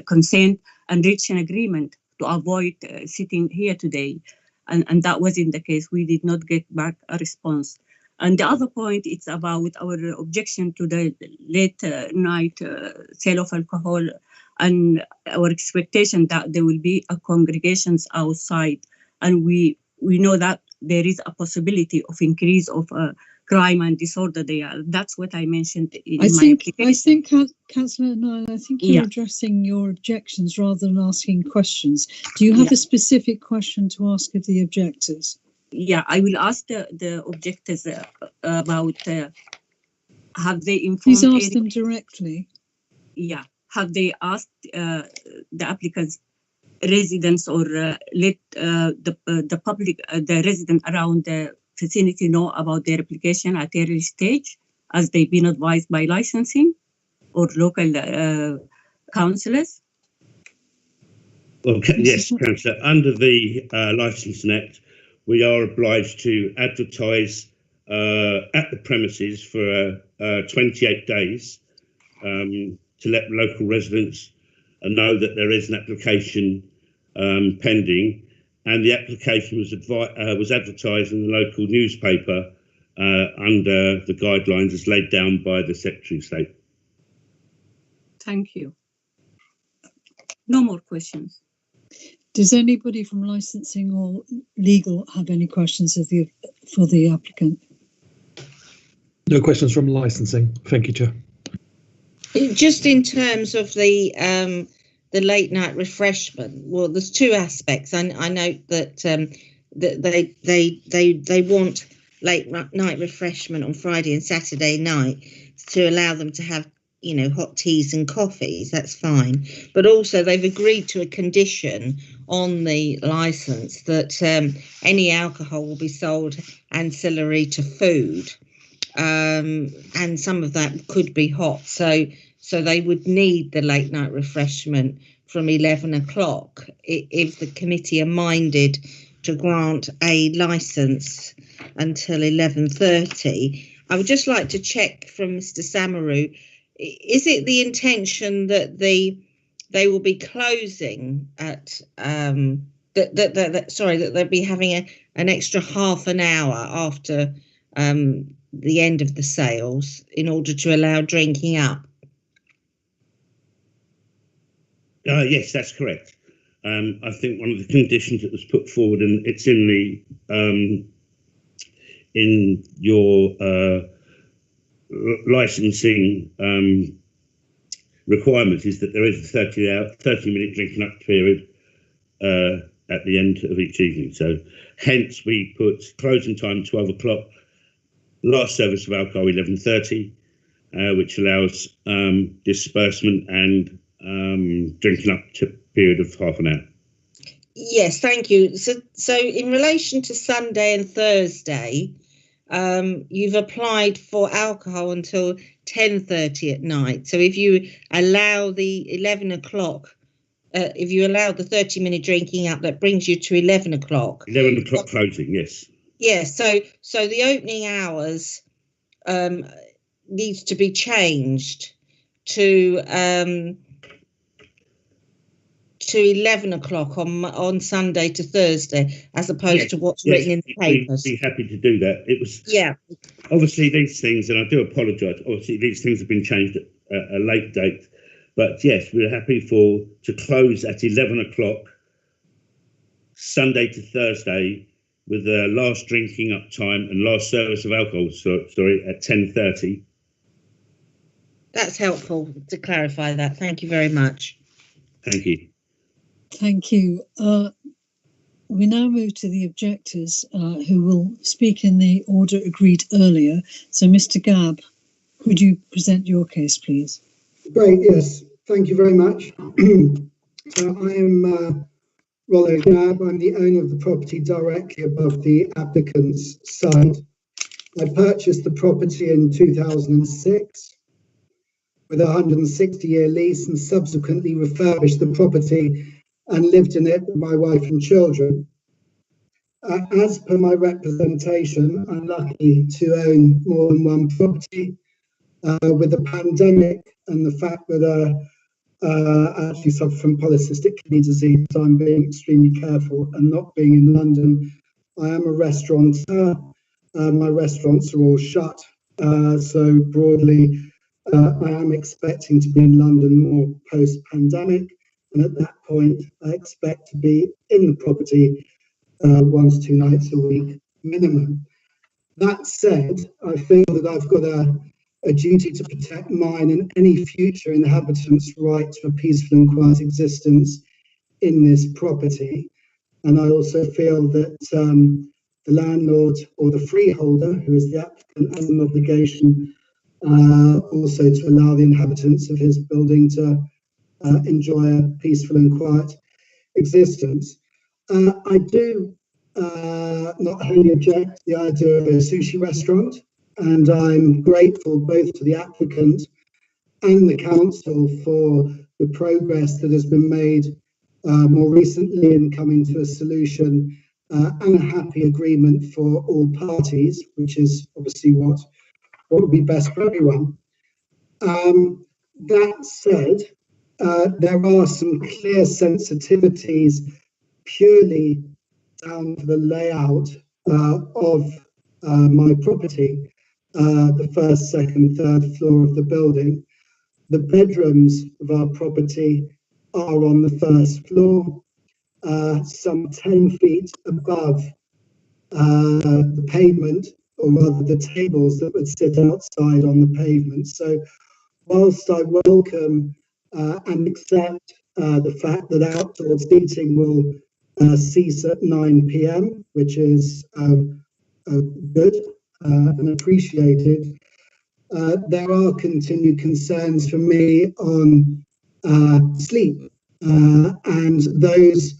H: consent and reach an agreement to avoid sitting here today. And that wasn't the case. We did not get back a response. And the other point, it's about our objection to the late night sale of alcohol and our expectation that there will be a congregations outside. And we know that there is a possibility of increase of crime and disorder there. That's what I mentioned in my application.
A: I think, Councillor Nile, I think you're addressing your objections rather than asking questions. Do you have a specific question to ask of the objectors?
H: Yeah, I will ask the objectors about have they informed...
A: Please ask them directly.
H: Yeah, have they asked the applicants, residents, or let the public, the resident around the vicinity know about their application at early stage, as they've been advised by licensing or local councillors?
G: Well, yes, Councillor, under the Licensing Act, we are obliged to advertise at the premises for 28 days to let local residents know that there is an application pending, and the application was advertised in the local newspaper under the guidelines as laid down by the Secretary of State.
H: Thank you. No more questions.
A: Does anybody from licensing or legal have any questions for the applicant?
K: No questions from licensing. Thank you, Chair.
E: Just in terms of the late night refreshment, well, there's two aspects. I note that they want late night refreshment on Friday and Saturday night to allow them to have, you know, hot teas and coffees. That's fine, but also they've agreed to a condition on the license that any alcohol will be sold ancillary to food, and some of that could be hot. So they would need the late night refreshment from 11 o'clock if the committee are minded to grant a license until 11:30. I would just like to check from Mr. Samaru, is it the intention that they will be closing at that they'll be having an extra half an hour after the end of the sales in order to allow drinking up?
G: Yes, that's correct. I think one of the conditions that was put forward, and it's in the in your licensing requirements, is that there is a 30-minute drinking up period at the end of each evening. So hence we put closing time 12 o'clock, last service of alcohol 11:30, which allows disbursement and drinking up to a period of half an hour.
E: Yes, thank you. So in relation to Sunday and Thursday, you've applied for alcohol until 10:30 at night. So if you allow the 11 o'clock, if you allow the 30-minute drinking up, that brings you to 11 o'clock.
G: 11 o'clock closing, yes.
E: Yes, so the opening hours needs to be changed to 11 o'clock on Sunday to Thursday, as opposed to what's written in the papers.
G: We'd be happy to do that. It was obviously these things, and I do apologise. Obviously, these things have been changed at a late date, but yes, we're happy to close at 11 o'clock Sunday to Thursday, with the last drinking up time and last service of alcohol, at 10:30.
E: That's helpful to clarify that. Thank you very much.
G: Thank you.
A: Thank you. We now move to the objectors, who will speak in the order agreed earlier. So, Mr. Gabb, could you present your case, please?
I: Great, yes. Thank you very much. So I am Rollo Gabb. I'm the owner of the property directly above the applicant's site. I purchased the property in 2006 with a 160-year lease and subsequently refurbished the property and lived in it with my wife and children. As per my representation, I'm lucky to own more than one property. With the pandemic and the fact that I actually suffer from polycystic kidney disease, so I'm being extremely careful, and not being in London. I am a restaurateur. My restaurants are all shut, so broadly, I am expecting to be in London more post-pandemic, and at that point, I expect to be in the property 1 to 2 nights a week minimum. That said, I feel that I've got a duty to protect mine and any future inhabitants' right to a peaceful and quiet existence in this property. And I also feel that the landlord or the freeholder, who is the applicant, has an obligation also to allow the inhabitants of his building to enjoy a peaceful and quiet existence. I do not wholly object to the idea of a sushi restaurant, and I'm grateful both to the applicant and the council for the progress that has been made more recently in coming to a solution and a happy agreement for all parties, which is obviously what would be best for everyone. That said, there are some clear sensitivities purely down to the layout of my property, the first, second, third floor of the building. The bedrooms of our property are on the first floor, some 10 feet above the pavement, or rather the tables that would sit outside on the pavement. So whilst I welcome and accept the fact that outdoor seating will cease at 9 p.m., which is good and appreciated, there are continued concerns for me on sleep, and those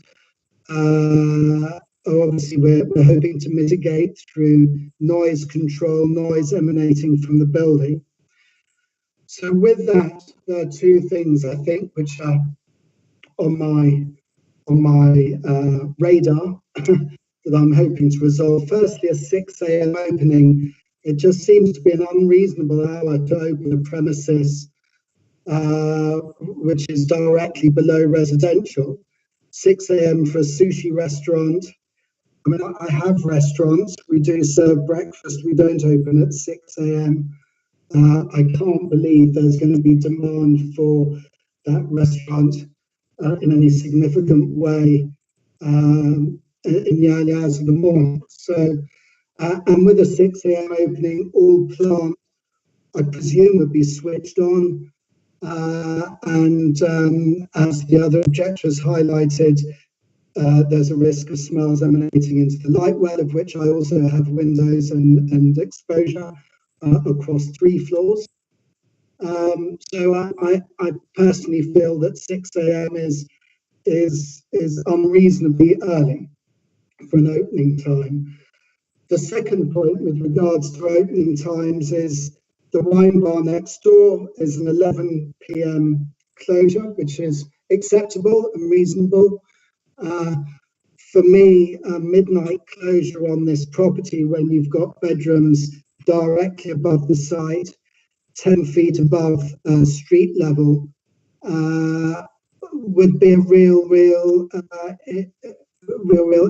I: are obviously we're hoping to mitigate through noise control, noise emanating from the building. So with that, there are two things I think which are on my radar that I'm hoping to resolve. Firstly, a 6 a.m. opening. It just seems to be an unreasonable hour to open a premises which is directly below residential. 6 a.m. for a sushi restaurant. I mean, I have restaurants. We do serve breakfast. We don't open at 6 a.m. I can't believe there's going to be demand for that restaurant in any significant way in the early hours of the morning. So, and with a 6 a.m. opening, all plants, I presume, would be switched on. And as the other objectors highlighted, there's a risk of smells emanating into the light well, of which I also have windows and exposure across 3 floors. So I personally feel that 6 a.m. is unreasonably early for an opening time. The second point with regards to opening times is the wine bar next door is an 11 p.m. closure, which is acceptable and reasonable. For me, a midnight closure on this property when you've got bedrooms directly above the site, 10 feet above street level, would be a real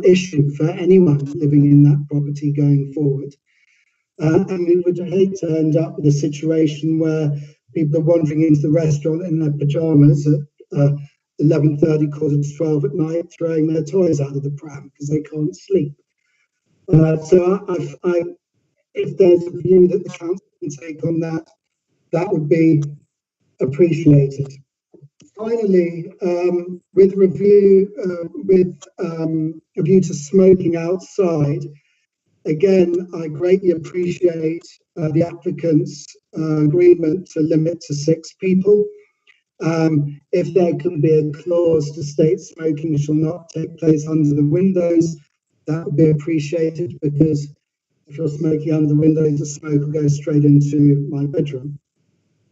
I: issue for anyone living in that property going forward. And we would hate to end up with a situation where people are wandering into the restaurant in their pajamas at 11:30, quarter to 12 at night, throwing their toys out of the pram because they can't sleep. So if there's a view that the council can take on that, that would be appreciated. Finally, with a view to smoking outside, again, I greatly appreciate the applicant's agreement to limit to 6 people. If there can be a clause to state smoking shall not take place under the windows, that would be appreciated, because if you're smoking under the windows, the smoke will go straight into my bedroom.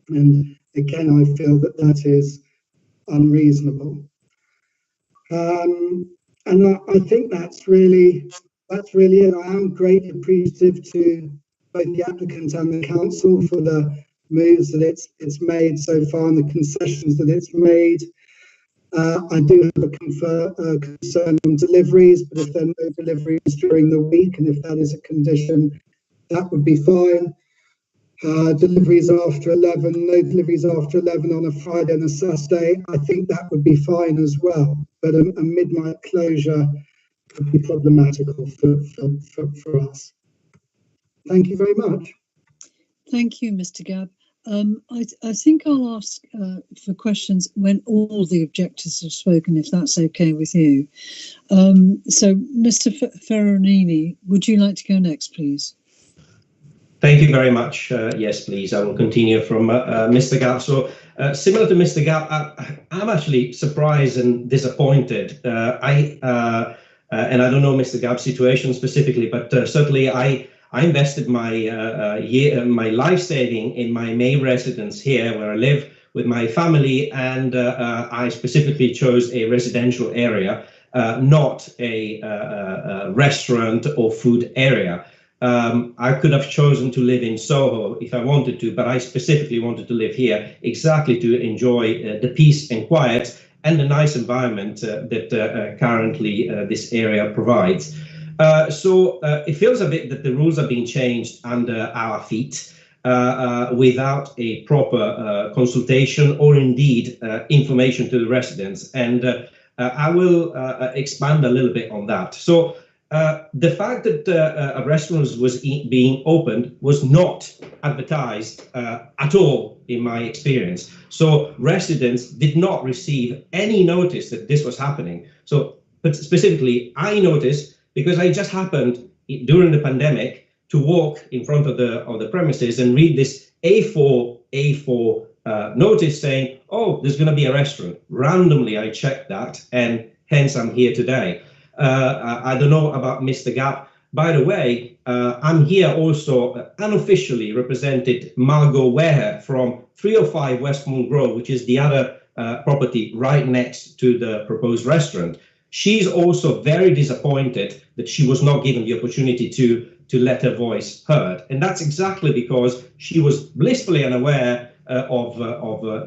I: And again, I feel that that is unreasonable. And I think that's really it. I am greatly appreciative to both the applicant and the council for the moves that it's made so far and the concessions that it's made. I do have a concern on deliveries, but if there are no deliveries during the week, and if that is a condition, that would be fine. Deliveries after 11, no deliveries after 11 on a Friday and a Saturday, I think that would be fine as well. But a midnight closure would be problematical for us. Thank you very much.
A: Thank you, Mr. Gabb. I think I'll ask for questions when all the objectors have spoken, if that's okay with you. So, Mr. Ferranini, would you like to go next, please?
J: Thank you very much. Yes, please. I will continue from Mr. Gabb. So, similar to Mr. Gabb, I'm actually surprised and disappointed. And I don't know Mr. Gabb's situation specifically, but certainly I invested my life saving in my main residence here, where I live with my family, and I specifically chose a residential area, not a restaurant or food area. I could have chosen to live in Soho if I wanted to, but I specifically wanted to live here exactly to enjoy the peace and quiet and the nice environment that currently this area provides. So it feels a bit that the rules are being changed under our feet without a proper consultation or indeed information to the residents. And I will expand a little bit on that. So the fact that a restaurant was being opened was not advertised at all, in my experience. So residents did not receive any notice that this was happening. So, but specifically, I noticed because I just happened during the pandemic to walk in front of the premises and read this A4 notice saying, "Oh, there's going to be a restaurant." Randomly, I checked that, and hence I'm here today. I don't know about Mr. Gabb. By the way, I'm here also unofficially represented Margot Ware from 305 Westmont Grove, which is the other property right next to the proposed restaurant. She's also very disappointed that she was not given the opportunity to let her voice heard. And that's exactly because she was blissfully unaware of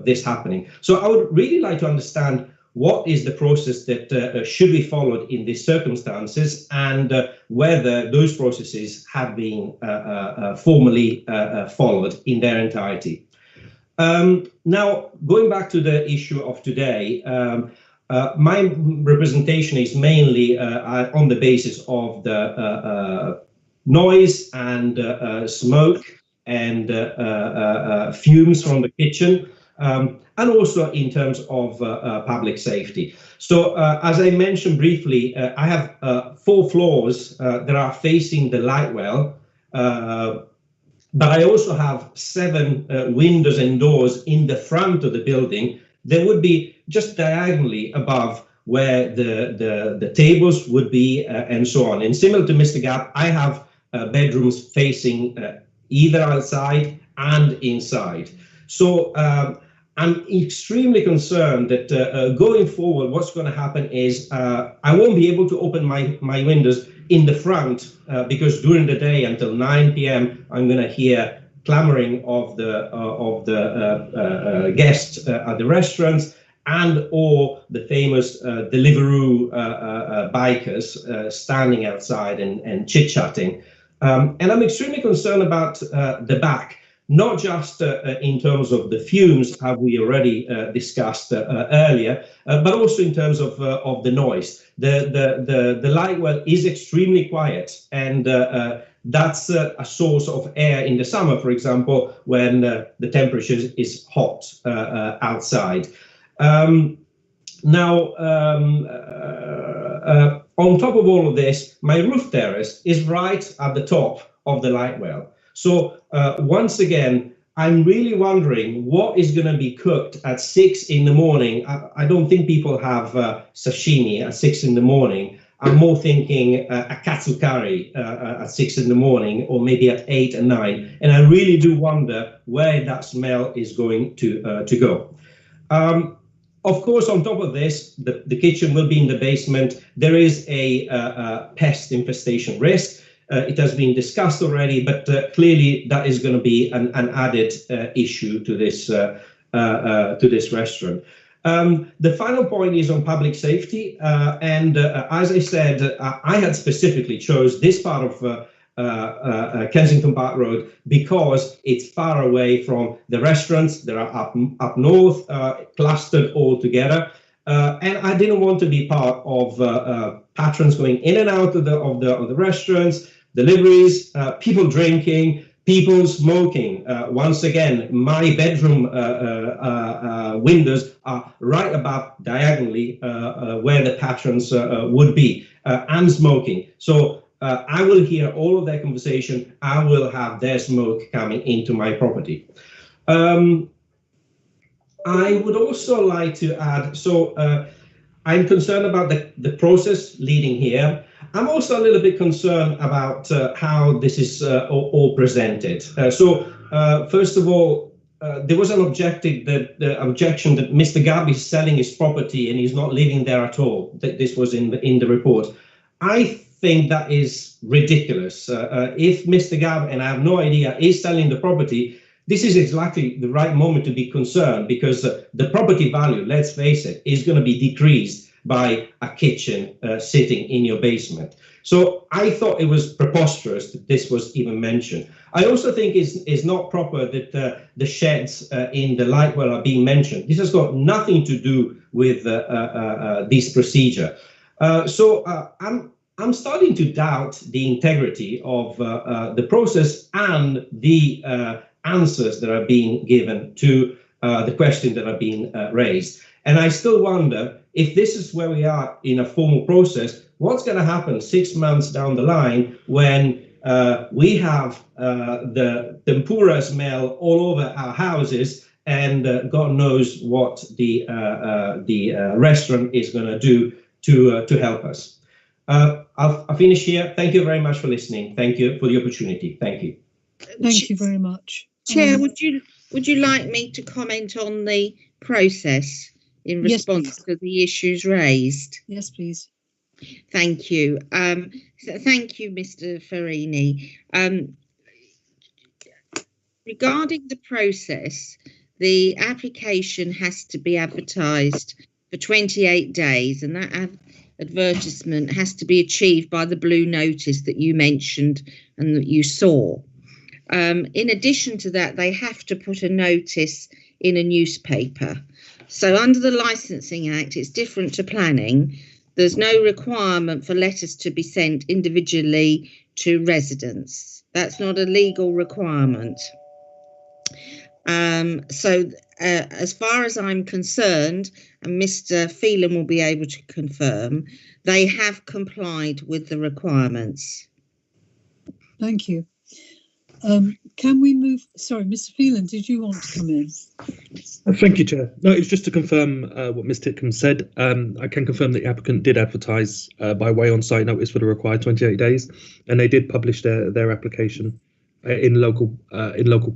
J: this happening. So I would really like to understand what is the process that should be followed in these circumstances, and whether those processes have been formally followed in their entirety. Now, going back to the issue of today, my representation is mainly on the basis of the noise and smoke and fumes from the kitchen, and also in terms of public safety. So as I mentioned briefly, I have 4 floors that are facing the light well, but I also have 7 windows and doors in the front of the building that would be just diagonally above where the tables would be, and so on. And similar to Mr. Gabb, I have bedrooms facing either outside and inside. So I'm extremely concerned that going forward, what's going to happen is I won't be able to open my windows in the front because during the day until 9 p.m. I'm going to hear clamoring of the guests at the restaurants, and or the famous Deliveroo bikers standing outside and chit-chatting. And I'm extremely concerned about the back. Not just in terms of the fumes, have we already discussed earlier, but also in terms of the noise. The light well is extremely quiet, and that's a source of air in the summer, for example, when the temperature is hot outside. On top of all of this, my roof terrace is right at the top of the light well. So once again, I'm really wondering what is going to be cooked at 6 in the morning. I don't think people have sashimi at 6 in the morning. I'm more thinking a katsu curry at 6 in the morning, or maybe at 8 and 9. And I really do wonder where that smell is going to go. Of course, on top of this, the kitchen will be in the basement. There is a pest infestation risk. It has been discussed already, but clearly that is going to be an added issue to this restaurant. The final point is on public safety, and as I said, I had specifically chose this part of Kensington Park Road because it's far away from the restaurants that are up north, clustered all together, and I didn't want to be part of patrons going in and out of the restaurants, deliveries, people drinking, people smoking. Once again, my bedroom windows are right above diagonally where the patrons would be, and smoking. So I will hear all of their conversation. I will have their smoke coming into my property. I would also like to add, I'm concerned about the process leading here. I'm also a little bit concerned about how this is all presented. First of all, there was an objection that Mr. Gabb is selling his property and he's not living there at all. This was in the report. I think that is ridiculous. If Mr. Gabb, and I have no idea, is selling the property, this is exactly the right moment to be concerned, because the property value, let's face it, is going to be decreased by a kitchen sitting in your basement. So I thought it was preposterous that this was even mentioned. I also think it's not proper that the sheds in the light well are being mentioned. This has got nothing to do with this procedure. I'm starting to doubt the integrity of the process and the answers that are being given to the questions that are being raised. And I still wonder if this is where we are in a formal process, what's going to happen 6 months down the line when we have the tempura smell all over our houses, and God knows what the restaurant is going to do to help us. I'll finish here. Thank you very much for listening. Thank you for the opportunity. Thank you.
A: Thank you very much.
E: Chair, would you like me to comment on the process in response to the issues raised?
A: Yes, please.
E: Thank you. So thank you, Mr. Farini. Regarding the process, the application has to be advertised for 28 days, and that advertisement has to be achieved by the blue notice that you mentioned and that you saw. In addition to that, they have to put a notice in a newspaper. So under the Licensing Act, it's different to planning. There's no requirement for letters to be sent individually to residents. That's not a legal requirement. As far as I'm concerned, and Mr. Phelan will be able to confirm, they have complied with the requirements.
A: Thank you. Can we move? Sorry, Mr. Phelan, did you want to come in?
K: Thank you, Chair. No, it's just to confirm what Ms. Titcombe said. I can confirm that the applicant did advertise by way on-site notice for the required 28 days, and they did publish their application in local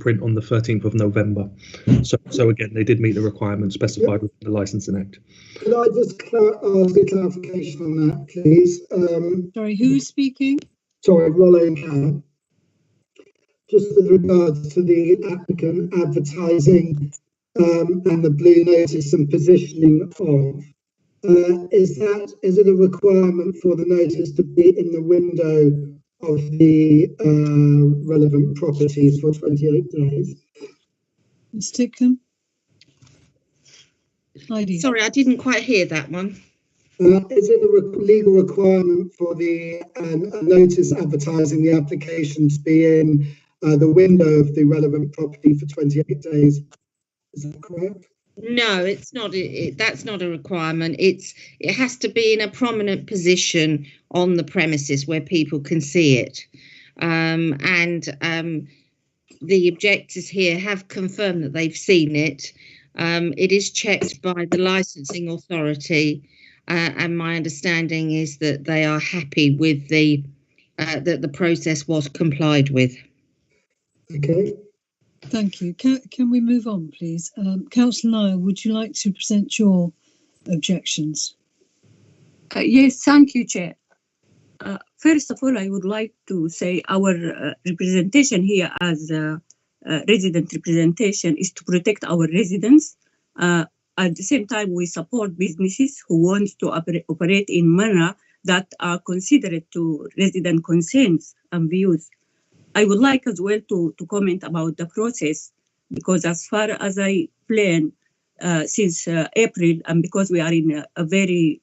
K: print on the 13th of November. So again, they did meet the requirements specified within the Licensing Act.
I: Could I just ask a clarification on that, please?
A: Sorry, who is speaking?
I: Sorry, Rollo Cam. Just with regards to the applicant advertising and the blue notice and positioning of, is it a requirement for the notice to be in the window of the relevant properties for 28 days?
A: Ms. Titcombe? Heidi.
E: Sorry, I didn't quite hear that one.
I: Is it a legal requirement for the notice advertising the application to be in the window of the relevant property for 28 days? Is that correct?
E: No, it's not. That's not a requirement. It has to be in a prominent position on the premises where people can see it. The objectors here have confirmed that they've seen it. It is checked by the licensing authority, and my understanding is that they are happy with that the process was complied with.
I: Okay.
A: Thank you. Can we move on, please? Councillor Nile, would you like to present your objections?
H: Yes, thank you, Chair. First of all, I would like to say our representation here as resident representation is to protect our residents. At the same time, we support businesses who want to operate in manner that are considerate to resident concerns and views. I would like as well to comment about the process, because as far as I plan since April, and because we are in a very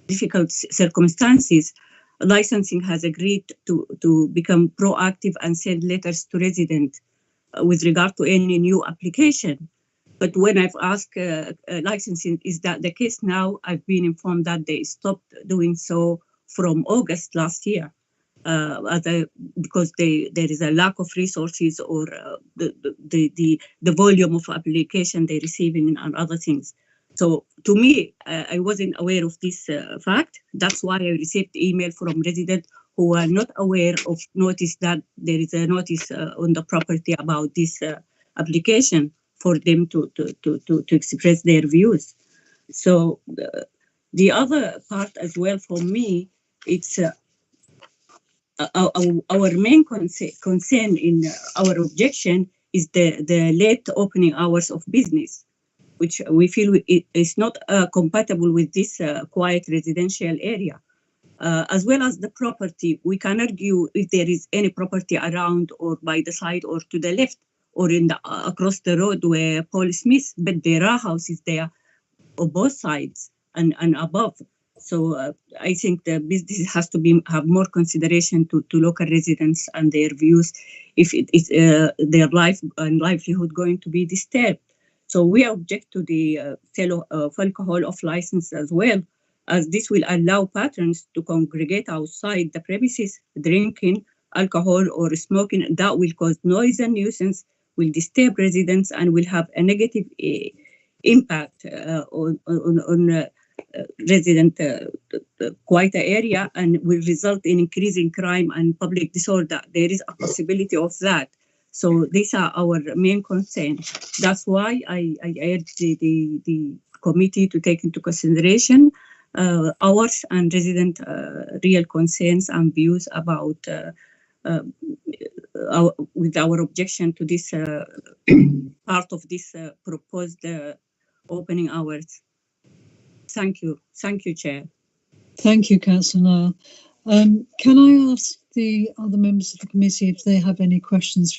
H: difficult circumstances, licensing has agreed to become proactive and send letters to residents with regard to any new application. But when I've asked licensing, is that the case now? I've been informed that they stopped doing so from August last year, because there is a lack of resources or the volume of application they're receiving and other things. So to me, I wasn't aware of this fact. That's why I received email from residents who are not aware of notice that there is a notice on the property about this application for them to express their views. So the other part as well for me, it's our main concern in our objection is the late opening hours of business, which we feel is not compatible with this quiet residential area. As well as the property, we can argue if there is any property around or by the side or to the left or in the across the road where Paul Smith, but there are houses there on both sides and above. So I think the business has to have more consideration to local residents and their views if it is their life and livelihood going to be disturbed. So we object to the sale of alcohol off license as well, as this will allow patrons to congregate outside the premises, drinking alcohol or smoking. That will cause noise and nuisance, will disturb residents, and will have a negative impact on resident quieter area, and will result in increasing crime and public disorder. There is a possibility of that. So these are our main concerns. That's why I urge the committee to take into consideration ours and resident real concerns and views about with our objection to this part of this proposed opening hours. Thank you, Chair.
A: Thank you, Councillor Nile. Can I ask the other members of the committee if they have any questions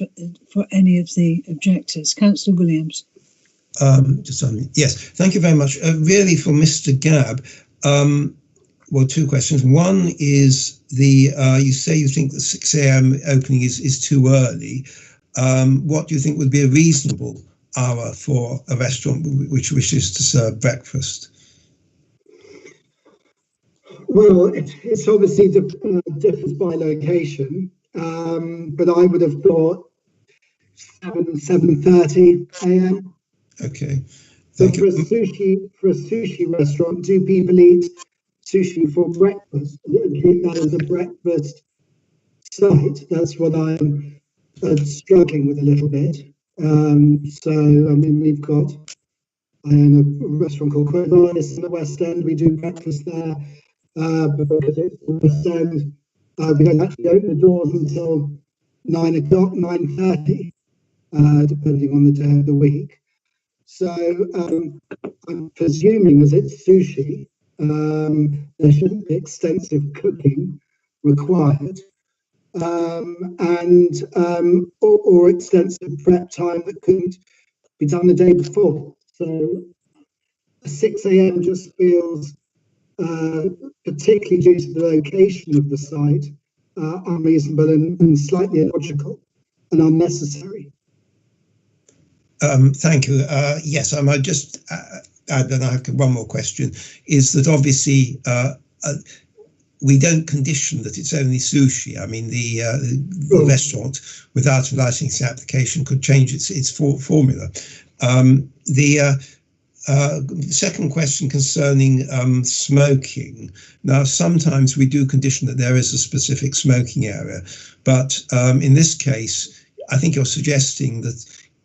A: for any of the objectors? Councillor Williams.
C: Yes, thank you very much. Really, for Mr. Gabb, well, two questions. One is you say you think the 6 a.m. opening is too early. What do you think would be a reasonable hour for a restaurant which wishes to serve breakfast?
I: Well, it's obviously differs by location, but I would have thought 7:30 a.m.
C: Okay.
I: So for a sushi restaurant, do people eat sushi for breakfast? Keep that as a breakfast site. That's what I'm struggling with a little bit. So I mean, we've got I own a restaurant called Quavis in the West End. We do breakfast there. But because it's in the West End, we don't actually open the doors until 9 o'clock, 9:30, depending on the day of the week. So I'm presuming, as it's sushi, there shouldn't be extensive cooking required, or extensive prep time that couldn't be done the day before. So 6 a.m. just feels, particularly due to the location of the site, unreasonable and slightly illogical and unnecessary.
C: Thank you. Yes, I might just add, and I have one more question, is that obviously we don't condition that it's only sushi. I mean, the restaurant, without a licensing application, could change its formula. The second question concerning smoking. Now, sometimes we do condition that there is a specific smoking area, but in this case, I think you're suggesting that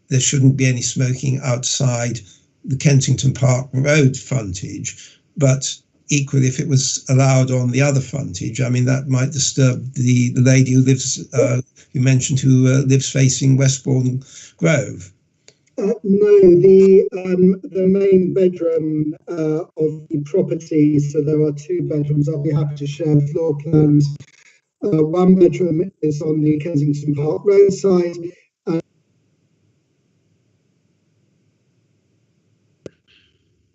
C: there shouldn't be any smoking outside the Kensington Park Road frontage, but equally, if it was allowed on the other frontage, I mean, that might disturb the lady who lives, you mentioned, who lives facing Westbourne Grove.
I: No, the main bedroom of the property, so there are two bedrooms. I'll be happy to share floor plans. One bedroom is on the Kensington Park Road side.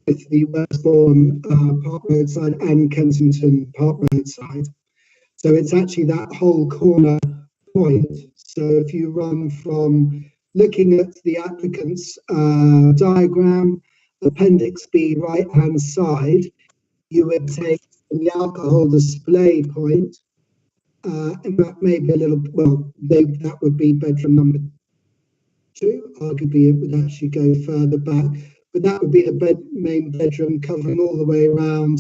I: With the Westbourne Park Road side and Kensington Park Road side. So it's actually that whole corner point. So if you run from looking at the applicant's diagram, Appendix B, right-hand side, you would take the alcohol display point, and that may be a little, well, that would be bedroom number 2. Arguably, it would actually go further back, but that would be the main bedroom covering all the way around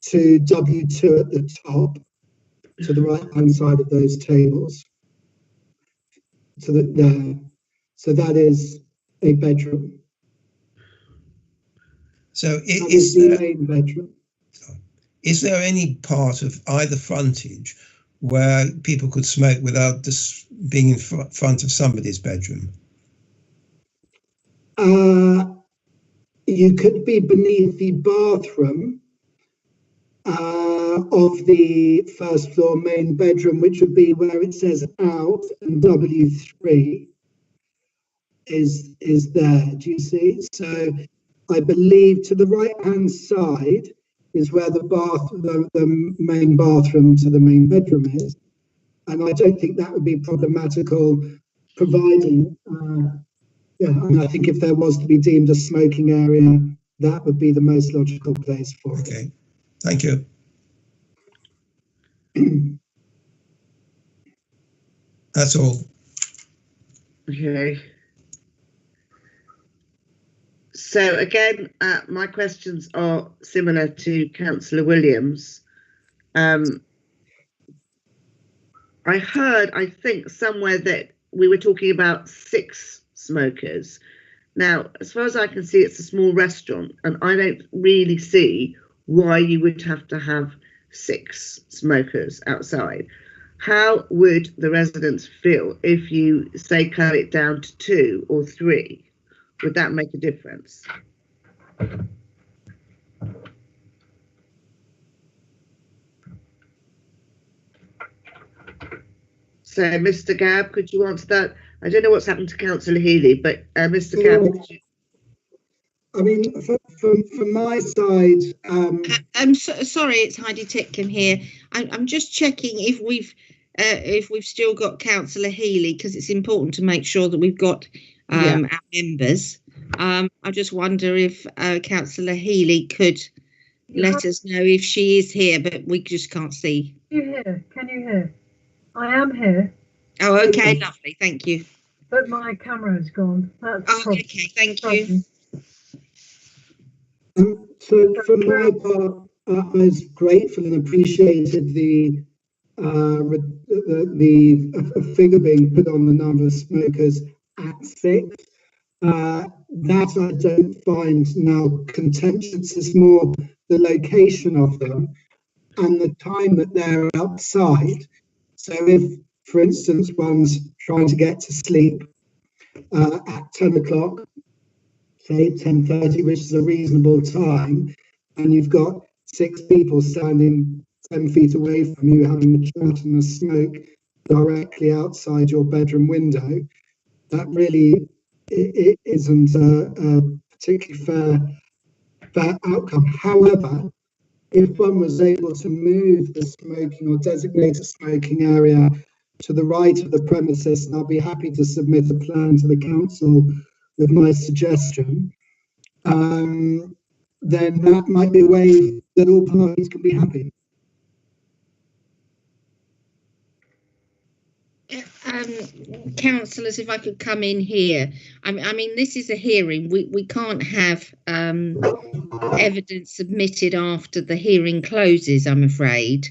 I: to W2 at the top, to the right-hand side of those tables. So that is a bedroom.
C: So
I: is the main bedroom.
C: Is there any part of either frontage where people could smoke without just being in front of somebody's bedroom?
I: You could be beneath the bathroom of the first floor main bedroom, which would be where it says out, and W3 is there. Do you see? So I believe to the right-hand side is where the main bathroom to the main bedroom is, and I don't think that would be problematical, providing. Yeah, I mean, I think if there was to be deemed a smoking area, that would be the most logical place for it.
C: Okay, thank you. That's all.
B: Okay. So again, my questions are similar to Councillor Williams. I heard, I think, somewhere that we were talking about 6 smokers. Now, as far as I can see, it's a small restaurant, and I don't really see why you would have to have 6 smokers outside. How would the residents feel if you, say, cut it down to 2 or 3? Would that make a difference? So, Mr. Gabb, could you answer that? I don't know what's happened to Councillor Healy, but Mr. Gabb, could you?
I: I mean, from my side,
E: I'm sorry, it's Heidi Titcombe here. I'm just checking if we've still got Councillor Healy, because it's important to make sure that we've got our members. I just wonder if Councillor Healy could let us know if she is here, but we just can't see.
A: Can you hear? Can you hear? I am here.
E: Oh, okay, lovely, thank you.
A: But my camera's gone. That's the problem.
E: Okay, thank you.
I: So from my part, I was grateful and appreciated the figure being put on the number of smokers at 6. That I don't find now contentious. It's more the location of them and the time that they're outside. So if, for instance, one's trying to get to sleep at 10 o'clock, say 10:30, which is a reasonable time, and you've got 6 people standing 10 feet away from you having a chat and a smoke directly outside your bedroom window, that really it isn't a particularly fair outcome. However, if one was able to move the smoking or designate a smoking area to the right of the premises, and I'll be happy to submit a plan to the council with my suggestion, then that might be a way that all parties can be happy.
E: Councillors, if I could come in here. I mean, this is a hearing. We can't have evidence submitted after the hearing closes, I'm afraid.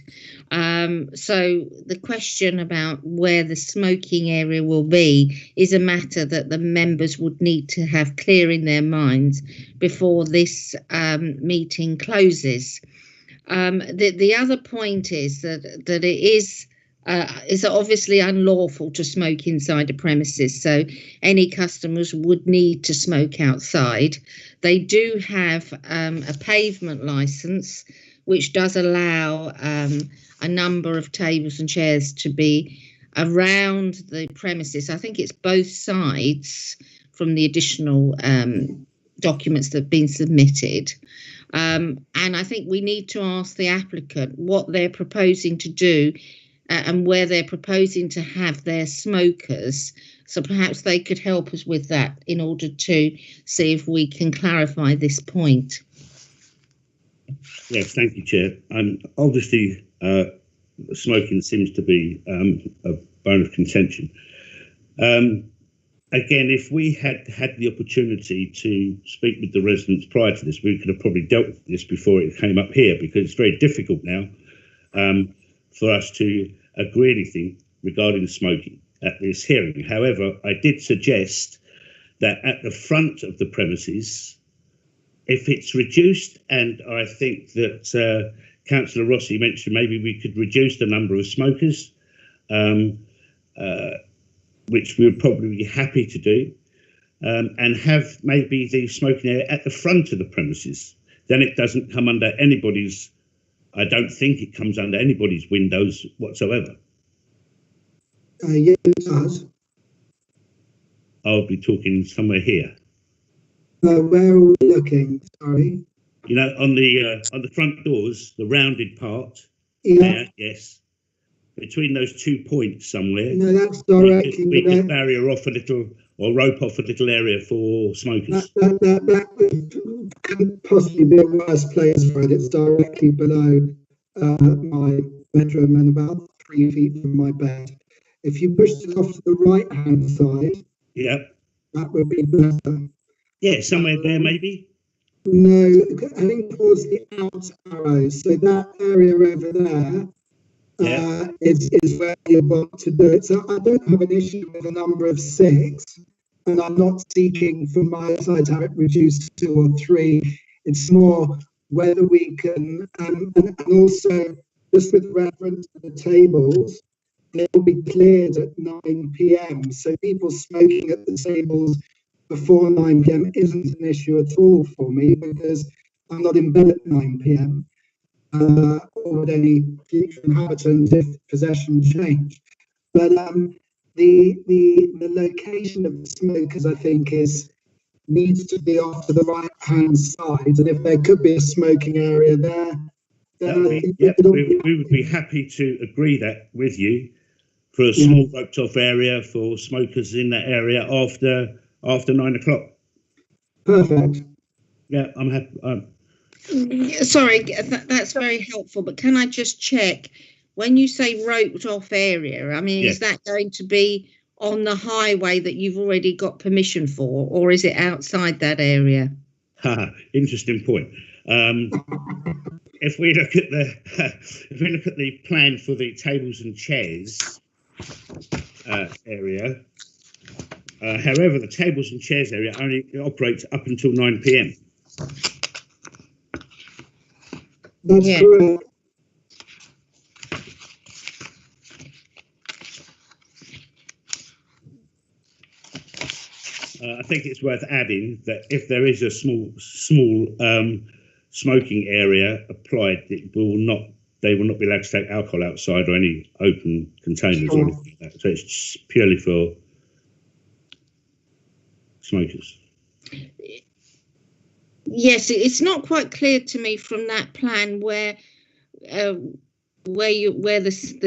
E: So the question about where the smoking area will be is a matter that the members would need to have clear in their minds before this meeting closes. The other point is that it is obviously unlawful to smoke inside the premises, so any customers would need to smoke outside. They do have a pavement licence, which does allow a number of tables and chairs to be around the premises. I think it's both sides from the additional documents that have been submitted. And I think we need to ask the applicant what they're proposing to do and where they're proposing to have their smokers. So perhaps they could help us with that in order to see if we can clarify this point.
G: Yes, thank you, Chair. Obviously, smoking seems to be a bone of contention. Again, if we had the opportunity to speak with the residents prior to this, we could have probably dealt with this before it came up here, because it's very difficult now for us to agree anything regarding smoking at this hearing. However, I did suggest that at the front of the premises, if it's reduced, and I think that Councillor Rossi mentioned maybe we could reduce the number of smokers, which we would probably be happy to do, and have maybe the smoking area at the front of the premises. Then it doesn't come under anybody's, I don't think it comes under anybody's windows whatsoever.
I: Yes, it does.
G: I'll be talking somewhere here.
I: Where are we looking? Sorry.
G: You know, on the front doors, the rounded part.
I: Yeah.
G: There, yes. Between those 2 points somewhere.
I: No, that's directly.
G: We could barrier off a little, or rope off a little area for smokers.
I: That could possibly be a worse place for it. It's directly below my bedroom and about 3 feet from my bed. If you pushed it off to the right-hand side,
G: yeah,
I: that would be better.
G: Yeah, somewhere there maybe.
I: No, heading towards the out arrows. So that area over there is where you want to do it. So I don't have an issue with a number of 6, and I'm not seeking from my side to have it reduced to 2 or 3. It's more whether we can, and also just with reference to the tables, they will be cleared at 9 p.m. So people smoking at the tables before 9 p.m. isn't an issue at all for me, because I'm not in bed at 9 p.m. Or would any future inhabitant if possession changed. But the location of the smokers, I think, needs to be off to the right-hand side, and if there could be a smoking area there, then
G: we would be happy to agree that with you for a small roped-off area for smokers in that area after 9 o'clock.
I: Perfect.
G: Yeah, I'm happy.
E: Sorry, that's very helpful, but can I just check, when you say roped off area, I mean, is that going to be on the highway that you've already got permission for, or is it outside that area?
G: Interesting point. If we look at the plan for the tables and chairs area, however, the tables and chairs area only operates up until 9 p.m.
I: That's correct.
G: I think it's worth adding that if there is a small smoking area applied, they will not be allowed to take alcohol outside or any open containers or anything like that. So it's purely for smokers.
E: Yes, it's not quite clear to me from that plan where the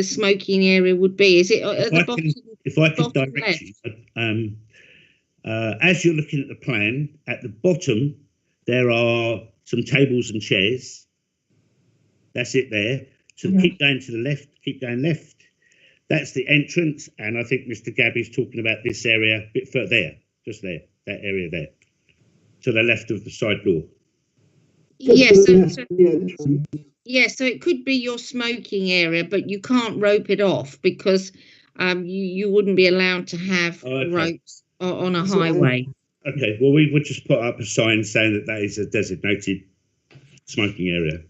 E: smoking area would be. Is it at the bottom?
G: If I could direct you, As you're looking at the plan, at the bottom, there are some tables and chairs. That's it there. So keep going to the left, keep going left. That's the entrance. And I think Mr. Gabby's talking about this area a bit further there, just there, that area there. To the left of the side door.
E: Yes. So it could be your smoking area, but you can't rope it off because you wouldn't be allowed to have ropes on a highway.
G: Okay, well, we would just put up a sign saying that that is a designated smoking area.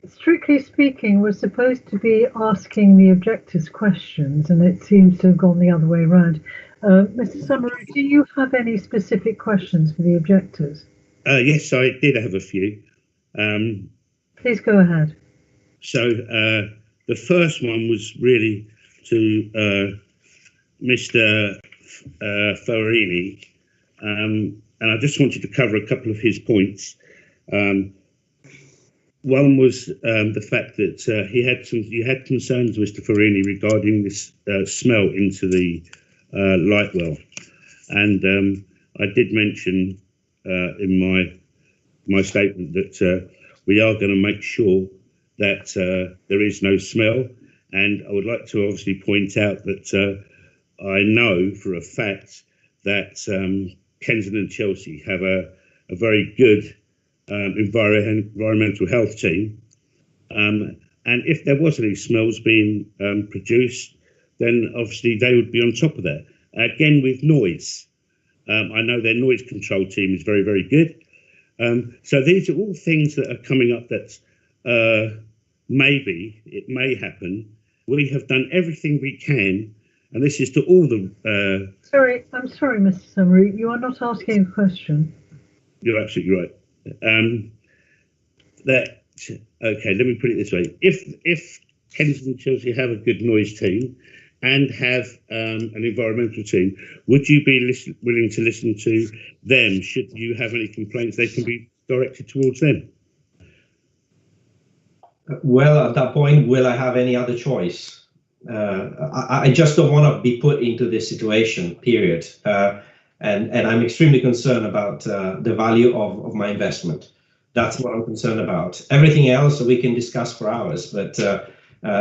A: Strictly speaking, we're supposed to be asking the objectors questions, and it seems to have gone the other way around. Mr. Summery, do you have any specific questions for the objectors?
G: Yes, I did have a few.
A: Please go ahead.
G: So the first one was really to Mr. Farini, and I just wanted to cover a couple of his points. One was the fact that you had concerns, Mr. Farini, regarding this smell into the light well, and I did mention in my statement that we are going to make sure that there is no smell, and I would like to obviously point out that I know for a fact that Kensington and Chelsea have a very good environmental health team, and if there was any smells being produced, then obviously they would be on top of that. Again, with noise, I know their noise control team is very, very good. So these are all things that are coming up that maybe it may happen. We have done everything we can, and this is to all the...
A: I'm sorry, Mr. Summery, you are not asking a question.
G: You're absolutely right. Okay, let me put it this way. If Kensington and Chelsea have a good noise team and have an environmental team, would you be willing to listen to them? Should you have any complaints, they can be directed towards them?
J: Well, at that point, will I have any other choice? I just don't want to be put into this situation, period. And I'm extremely concerned about the value of my investment. That's what I'm concerned about. Everything else we can discuss for hours, but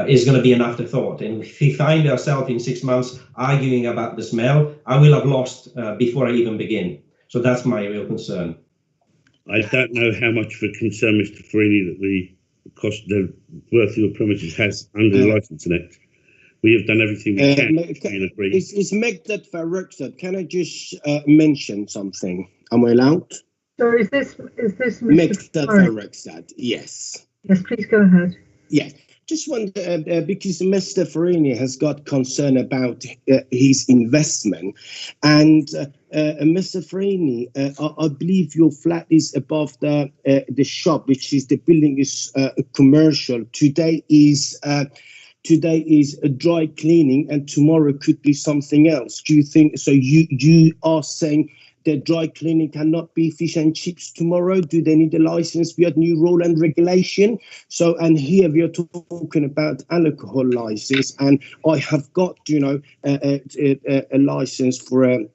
J: is going to be an afterthought. And if we find ourselves in 6 months arguing about the smell, I will have lost before I even begin. So that's my real concern.
G: I don't know how much of a concern, Mr. Farini, that the worth of your premises has under the Licensing Act. We have done everything we can.
L: It's Megdat Farrokhzad. Can I just mention something? Am I allowed?
A: So is this Mr.
L: Megdat Farrokhzad? Yes.
A: Yes, please go ahead.
L: Yes. Just wonder, because Mr. Farini has got concern about his investment, and Mr. Farini, I believe your flat is above the shop, which is the building is commercial. Today is a dry cleaning, and tomorrow could be something else. Do you think so? You are saying the dry cleaning cannot be fish and chips tomorrow? Do they need a license? We have new rule and regulation. So, and here we are talking about alcohol license, and I have got, a license for a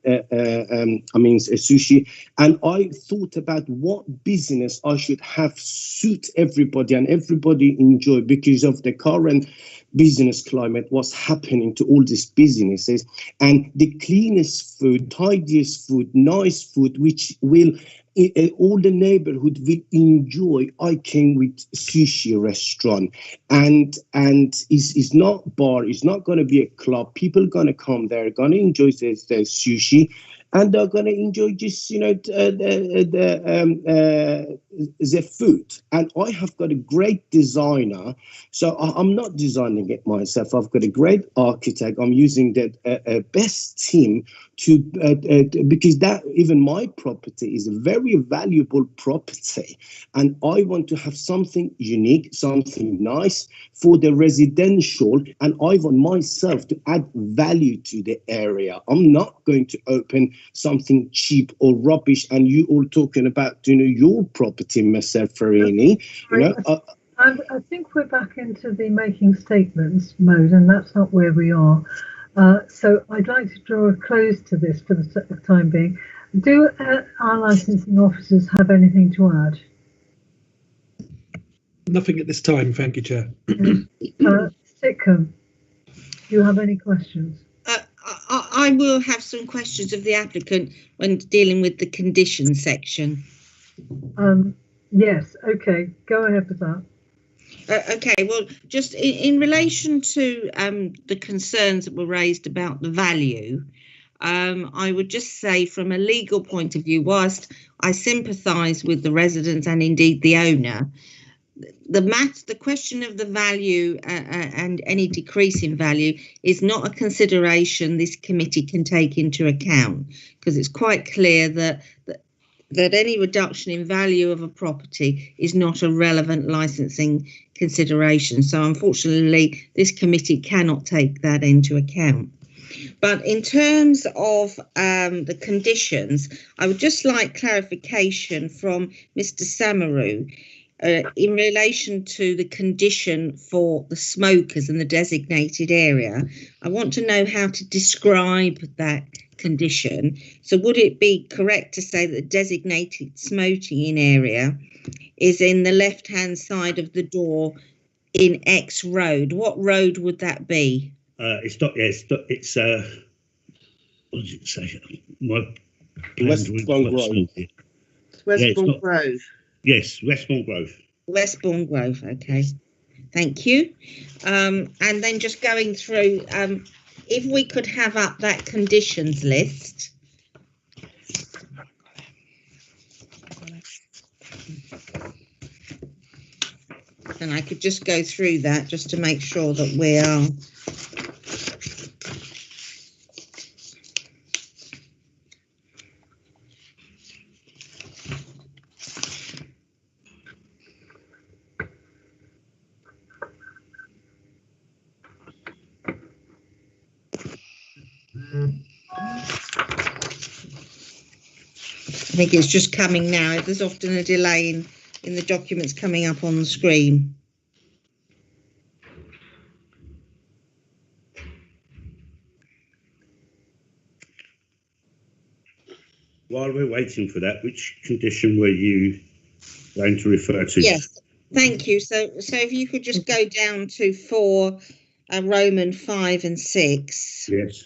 L: sushi, and I thought about what business I should have suit everybody and everybody enjoy, because of the current business climate, what's happening to all these businesses, and the cleanest food, tidiest food, nice food, which will all the neighborhood will enjoy. I came with sushi restaurant, and it's not bar, it's not going to be a club. People going to come there, going to enjoy the sushi, and they're going to enjoy just the food. And I have got a great designer, so I'm not designing it myself. I've got a great architect. I'm using the best team to because that even my property is a very valuable property, and I want to have something unique, something nice for the residential, and I want myself to add value to the area. I'm not going to open something cheap or rubbish, and you all talking about your property, Mr. Farini.
A: I think we're back into the making statements mode, and that's not where we are. So I'd like to draw a close to this for the time being. Do our licensing officers have anything to add?
K: Nothing at this time, thank you, Chair.
A: Sitcom, do you have any questions?
E: I will have some questions of the applicant when dealing with the conditions section.
A: Yes, okay, go ahead with that.
E: Okay, well, just in relation to the concerns that were raised about the value, I would just say from a legal point of view, whilst I sympathise with the residents and indeed the owner, the question of the value and any decrease in value is not a consideration this committee can take into account, because it's quite clear that any reduction in value of a property is not a relevant licensing consideration. So unfortunately, this committee cannot take that into account. But in terms of the conditions, I would just like clarification from Mr. Samaru in relation to the condition for the smokers in the designated area. I want to know how to describe that condition. So would it be correct to say that the designated smoking in is in the left-hand side of the door in X road? What road would that be?
G: It's not. Yeah, it's what does it say?
L: Westbourne Grove.
B: Westbourne Grove.
G: Yes, Westbourne Grove.
E: Westbourne Grove. Okay, thank you. And then just going through, if we could have up that conditions list. And I could just go through that just to make sure that we are. I think it's just coming now. There's often a delay in the documents coming up on the screen.
G: While we're waiting for that, which condition were you going to refer to?
E: Yes, thank you. So if you could just go down to 4, Roman 5 and 6.
G: Yes.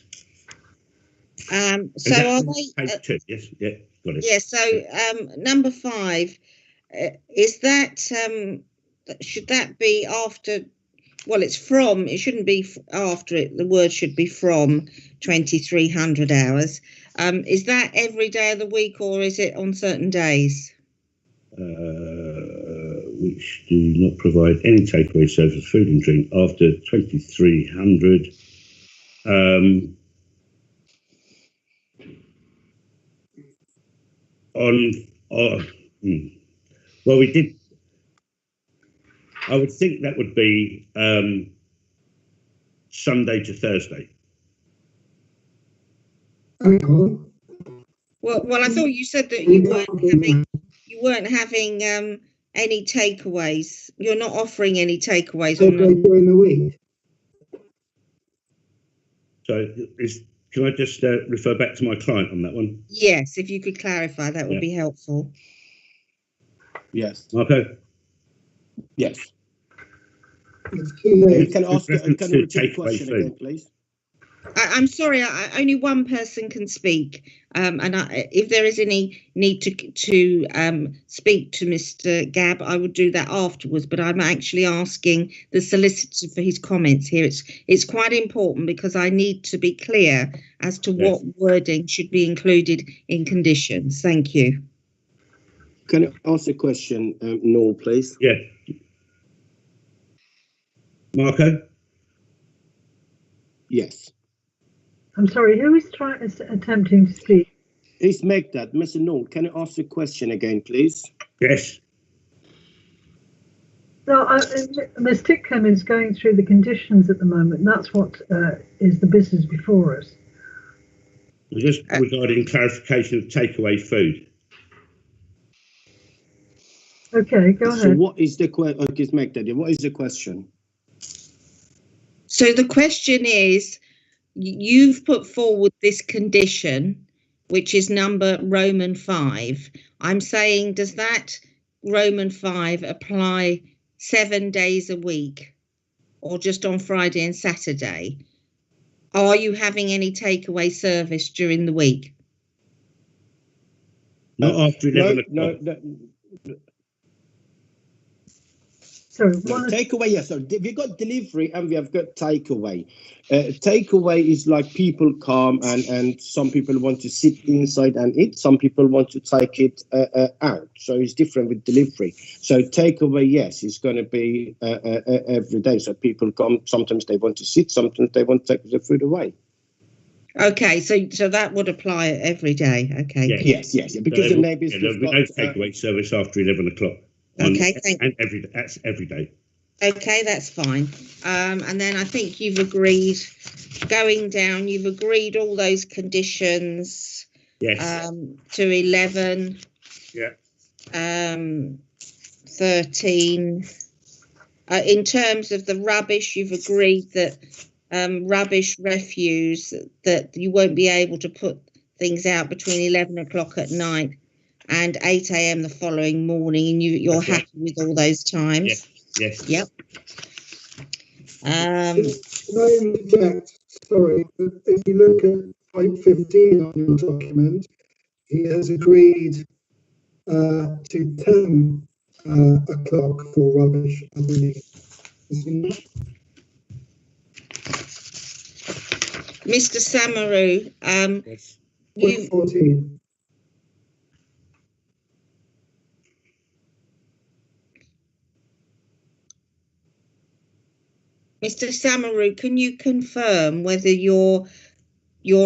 E: So are they?
G: Page 2. Yes. Yeah. Got it.
E: Yeah. So number 5, is that should that be after? Well, it's from. It shouldn't be after it. The word should be from 2300 hours. Is that every day of the week, or is it on certain days?
G: Which do not provide any takeaway service, food and drink after 2300. Well, we did. I would think that would be Sunday to Thursday.
E: Well, I thought you said that you weren't having any takeaways. You're not offering any takeaways
I: during the week.
G: So can I just refer back to my client on that one?
E: Yes, if you could clarify, that would be helpful.
L: Yes.
G: Okay.
L: Yes.
I: You
L: can ask. Can you repeat the question again, please?
E: I'm sorry, only one person can speak, and if there is any need to speak to Mr. Gabb, I would do that afterwards. But I'm actually asking the solicitor for his comments here. It's quite important because I need to be clear as to what wording should be included in conditions. Thank you.
L: Can you ask a question, Noel, please?
G: Yeah. Marco?
L: Yes.
A: I'm sorry, who is attempting to speak?
L: It's Megdad. Mr. Noel, can you ask the question again, please?
G: Yes.
A: No, Ms. Titcombe is going through the conditions at the moment. That's what is the business before us.
G: Just regarding clarification of takeaway food.
A: Okay, go ahead.
L: So what is the question? Okay, Megdad, what is the question?
E: So the question is, you've put forward this condition, which is number Roman 5. I'm saying, does that Roman 5 apply 7 days a week or just on Friday and Saturday? Are you having any takeaway service during the week?
G: Not after 11 o'clock.
L: No.
A: So
L: takeaway, yes. So we've got delivery and we have got takeaway. Takeaway is like people come and some people want to sit inside and eat. Some people want to take it out. So it's different with delivery. So takeaway, yes, it's going to be every day. So people come. Sometimes they want to sit. Sometimes they want to take the food away.
E: Okay, so that would apply every day. Okay.
L: Yes. Because the neighbours.
G: There'll be no takeaway service after 11 o'clock.
E: Okay,
G: that's every day.
E: Okay, that's fine. And then I think you've agreed, going down, you've agreed all those conditions.
G: Yes.
E: To 11.
G: Yeah.
E: 13. In terms of the rubbish, you've agreed that rubbish, refuse, that you won't be able to put things out between 11 o'clock at night and 8 a.m. the following morning, and you're
G: That's
E: happy with all those times?
G: Yes.
E: Yep.
I: Can I interject? Sorry, but if you look at point 15 on your document, he has agreed to 10 o'clock for rubbish, I believe. Is he not?
E: Mr. Samaru,
G: Yes.
I: Point 14.
E: Mr. Samaru, can you confirm whether you're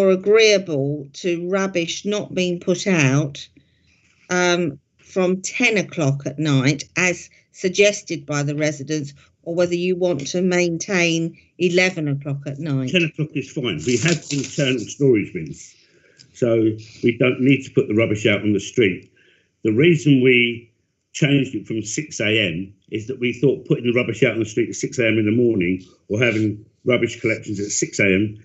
E: agreeable to rubbish not being put out from 10 o'clock at night, as suggested by the residents, or whether you want to maintain 11 o'clock at night?
G: 10 o'clock is fine. We have internal storage bins, so we don't need to put the rubbish out on the street. The reason we changed it from 6 a.m. is that we thought putting the rubbish out on the street at 6 a.m. in the morning or having rubbish collections at 6 a.m.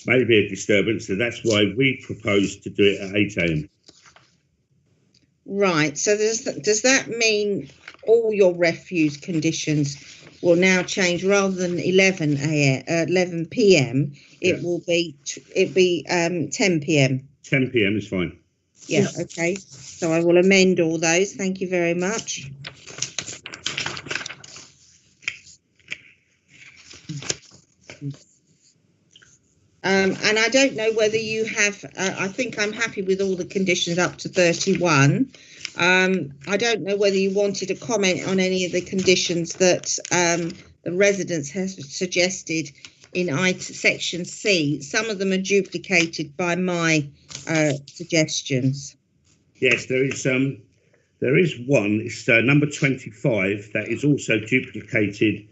G: may be a disturbance, so that's why we proposed to do it at 8 a.m.
E: Right, so does that mean all your refuse conditions will now change? Rather than 11 p.m, it will be 10 p.m.
G: 10 p.m. is fine.
E: Yeah, okay. So I will amend all those. Thank you very much. And I don't know whether you have, I think I'm happy with all the conditions up to 31. I don't know whether you wanted to comment on any of the conditions that the residents have suggested in section C. Some of them are duplicated by my suggestions.
G: Yes, there is one. It's number 25 that is also duplicated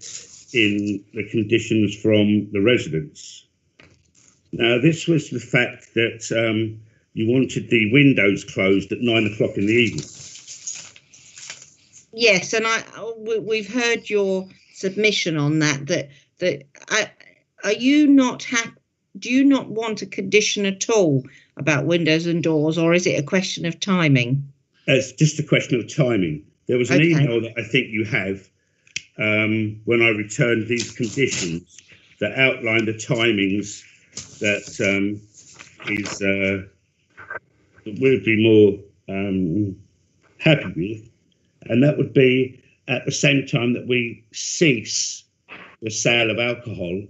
G: in the conditions from the residents. Now, this was the fact that you wanted the windows closed at 9 o'clock in the evening.
E: Yes, and we've heard your submission on that. Are you not do you not want a condition at all about windows and doors, or is it a question of timing?
G: It's just a question of timing. There was an email that I think you have when I returned these conditions that outlined the timings that we'd be more happy with, and that would be at the same time that we cease the sale of alcohol,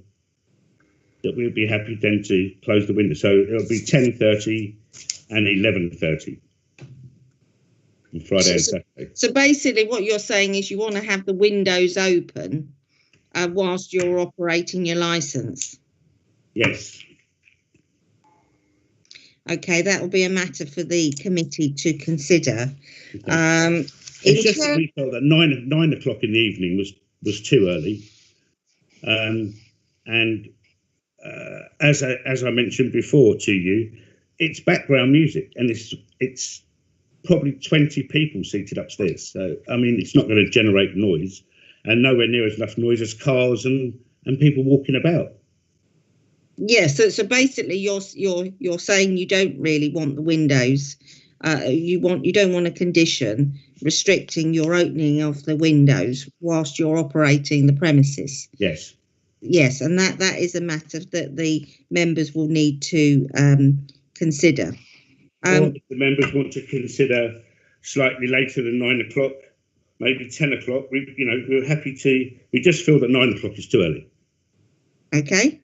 G: that we'd be happy then to close the window. So it'll be 10:30 and 11:30 on Friday and Saturday.
E: So basically what you're saying is you want to have the windows open whilst you're operating your licence?
G: Yes.
E: Okay, that will be a matter for the committee to consider.
G: Okay. It's just that we felt that 9 o'clock in the evening was too early, and as I mentioned before to you, it's background music, and it's probably 20 people seated upstairs. So I mean, it's not going to generate noise, and nowhere near as enough noise as cars and people walking about.
E: Yeah, so basically you're saying you don't really want the windows. You don't want a condition restricting your opening of the windows whilst you're operating the premises.
G: Yes.
E: Yes, and that is a matter that the members will need to consider.
G: Or if the members want to consider slightly later than 9 o'clock, maybe 10 o'clock, we're happy to. We just feel that 9 o'clock is too early.
E: Okay,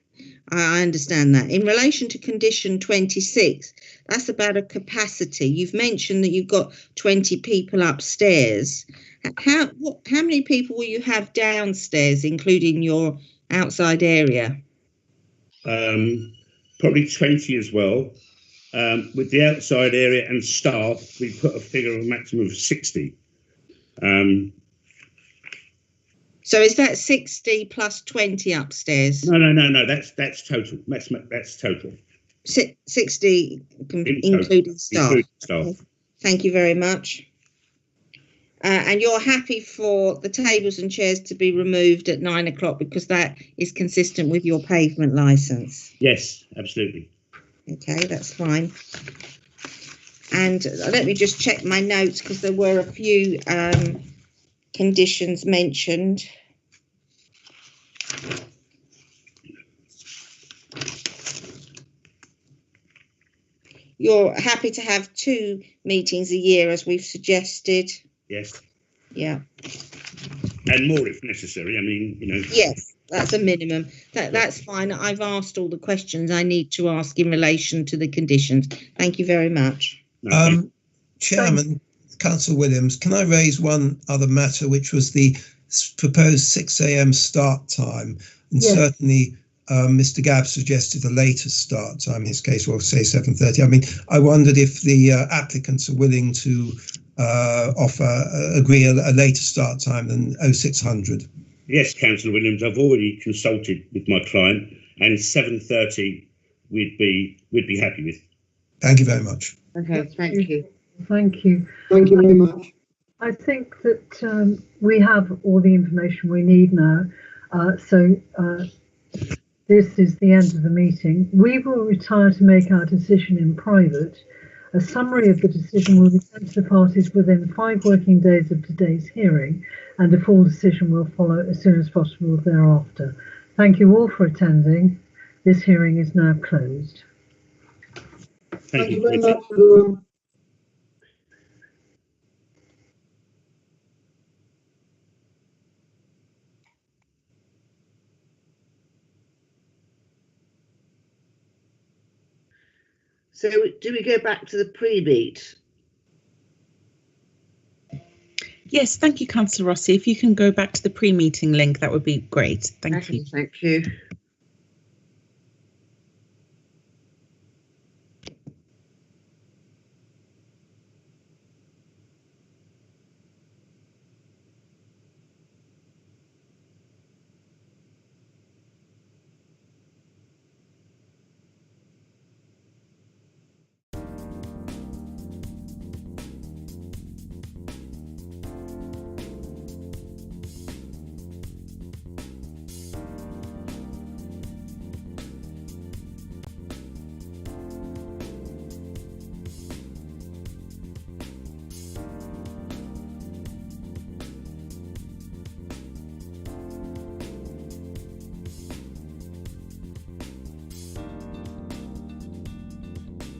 E: I understand that. In relation to condition 26, that's about a capacity. You've mentioned that you've got 20 people upstairs. How many people will you have downstairs, including your outside area?
G: Probably 20 as well. With the outside area and staff, we put a figure of a maximum of 60.
E: So is that 60 plus 20 upstairs?
G: No. That's total. That's total.
E: 60 including staff. Okay. Thank you very much. And you're happy for the tables and chairs to be removed at 9 o'clock because that is consistent with your pavement licence?
G: Yes, absolutely.
E: Okay, that's fine. And let me just check my notes because there were a few conditions mentioned. You're happy to have 2 meetings a year, as we've suggested?
G: Yes.
E: Yeah.
G: And more if necessary. I mean,
E: Yes, that's a minimum. That's fine. I've asked all the questions I need to ask in relation to the conditions. Thank you very much.
C: Chairman, Councillor Williams, can I raise one other matter, which was the proposed 6 a.m. start time? And
A: Yes.
C: certainly Mr. Gabb suggested a later start time. In his case, we'll say 7:30. I mean, I wondered if the applicants are willing to agree a later start time than 0600.
G: Yes, Councillor Williams, I've already consulted with my client, and 7:30 we'd be happy with.
C: Thank you very much.
B: Okay, thank you.
A: Thank you.
I: Thank you very much.
A: I think that we have all the information we need now. This is the end of the meeting. We will retire to make our decision in private. A summary of the decision will be sent to the parties within 5 working days of today's hearing, and a full decision will follow as soon as possible thereafter. Thank you all for attending. This hearing is now closed.
I: Thank you very much, everyone.
B: So do we go back to the pre-meet?
M: Yes, thank you, Councillor Rossi. If you can go back to the pre-meeting link, that would be great. Thank you.
B: Thank you.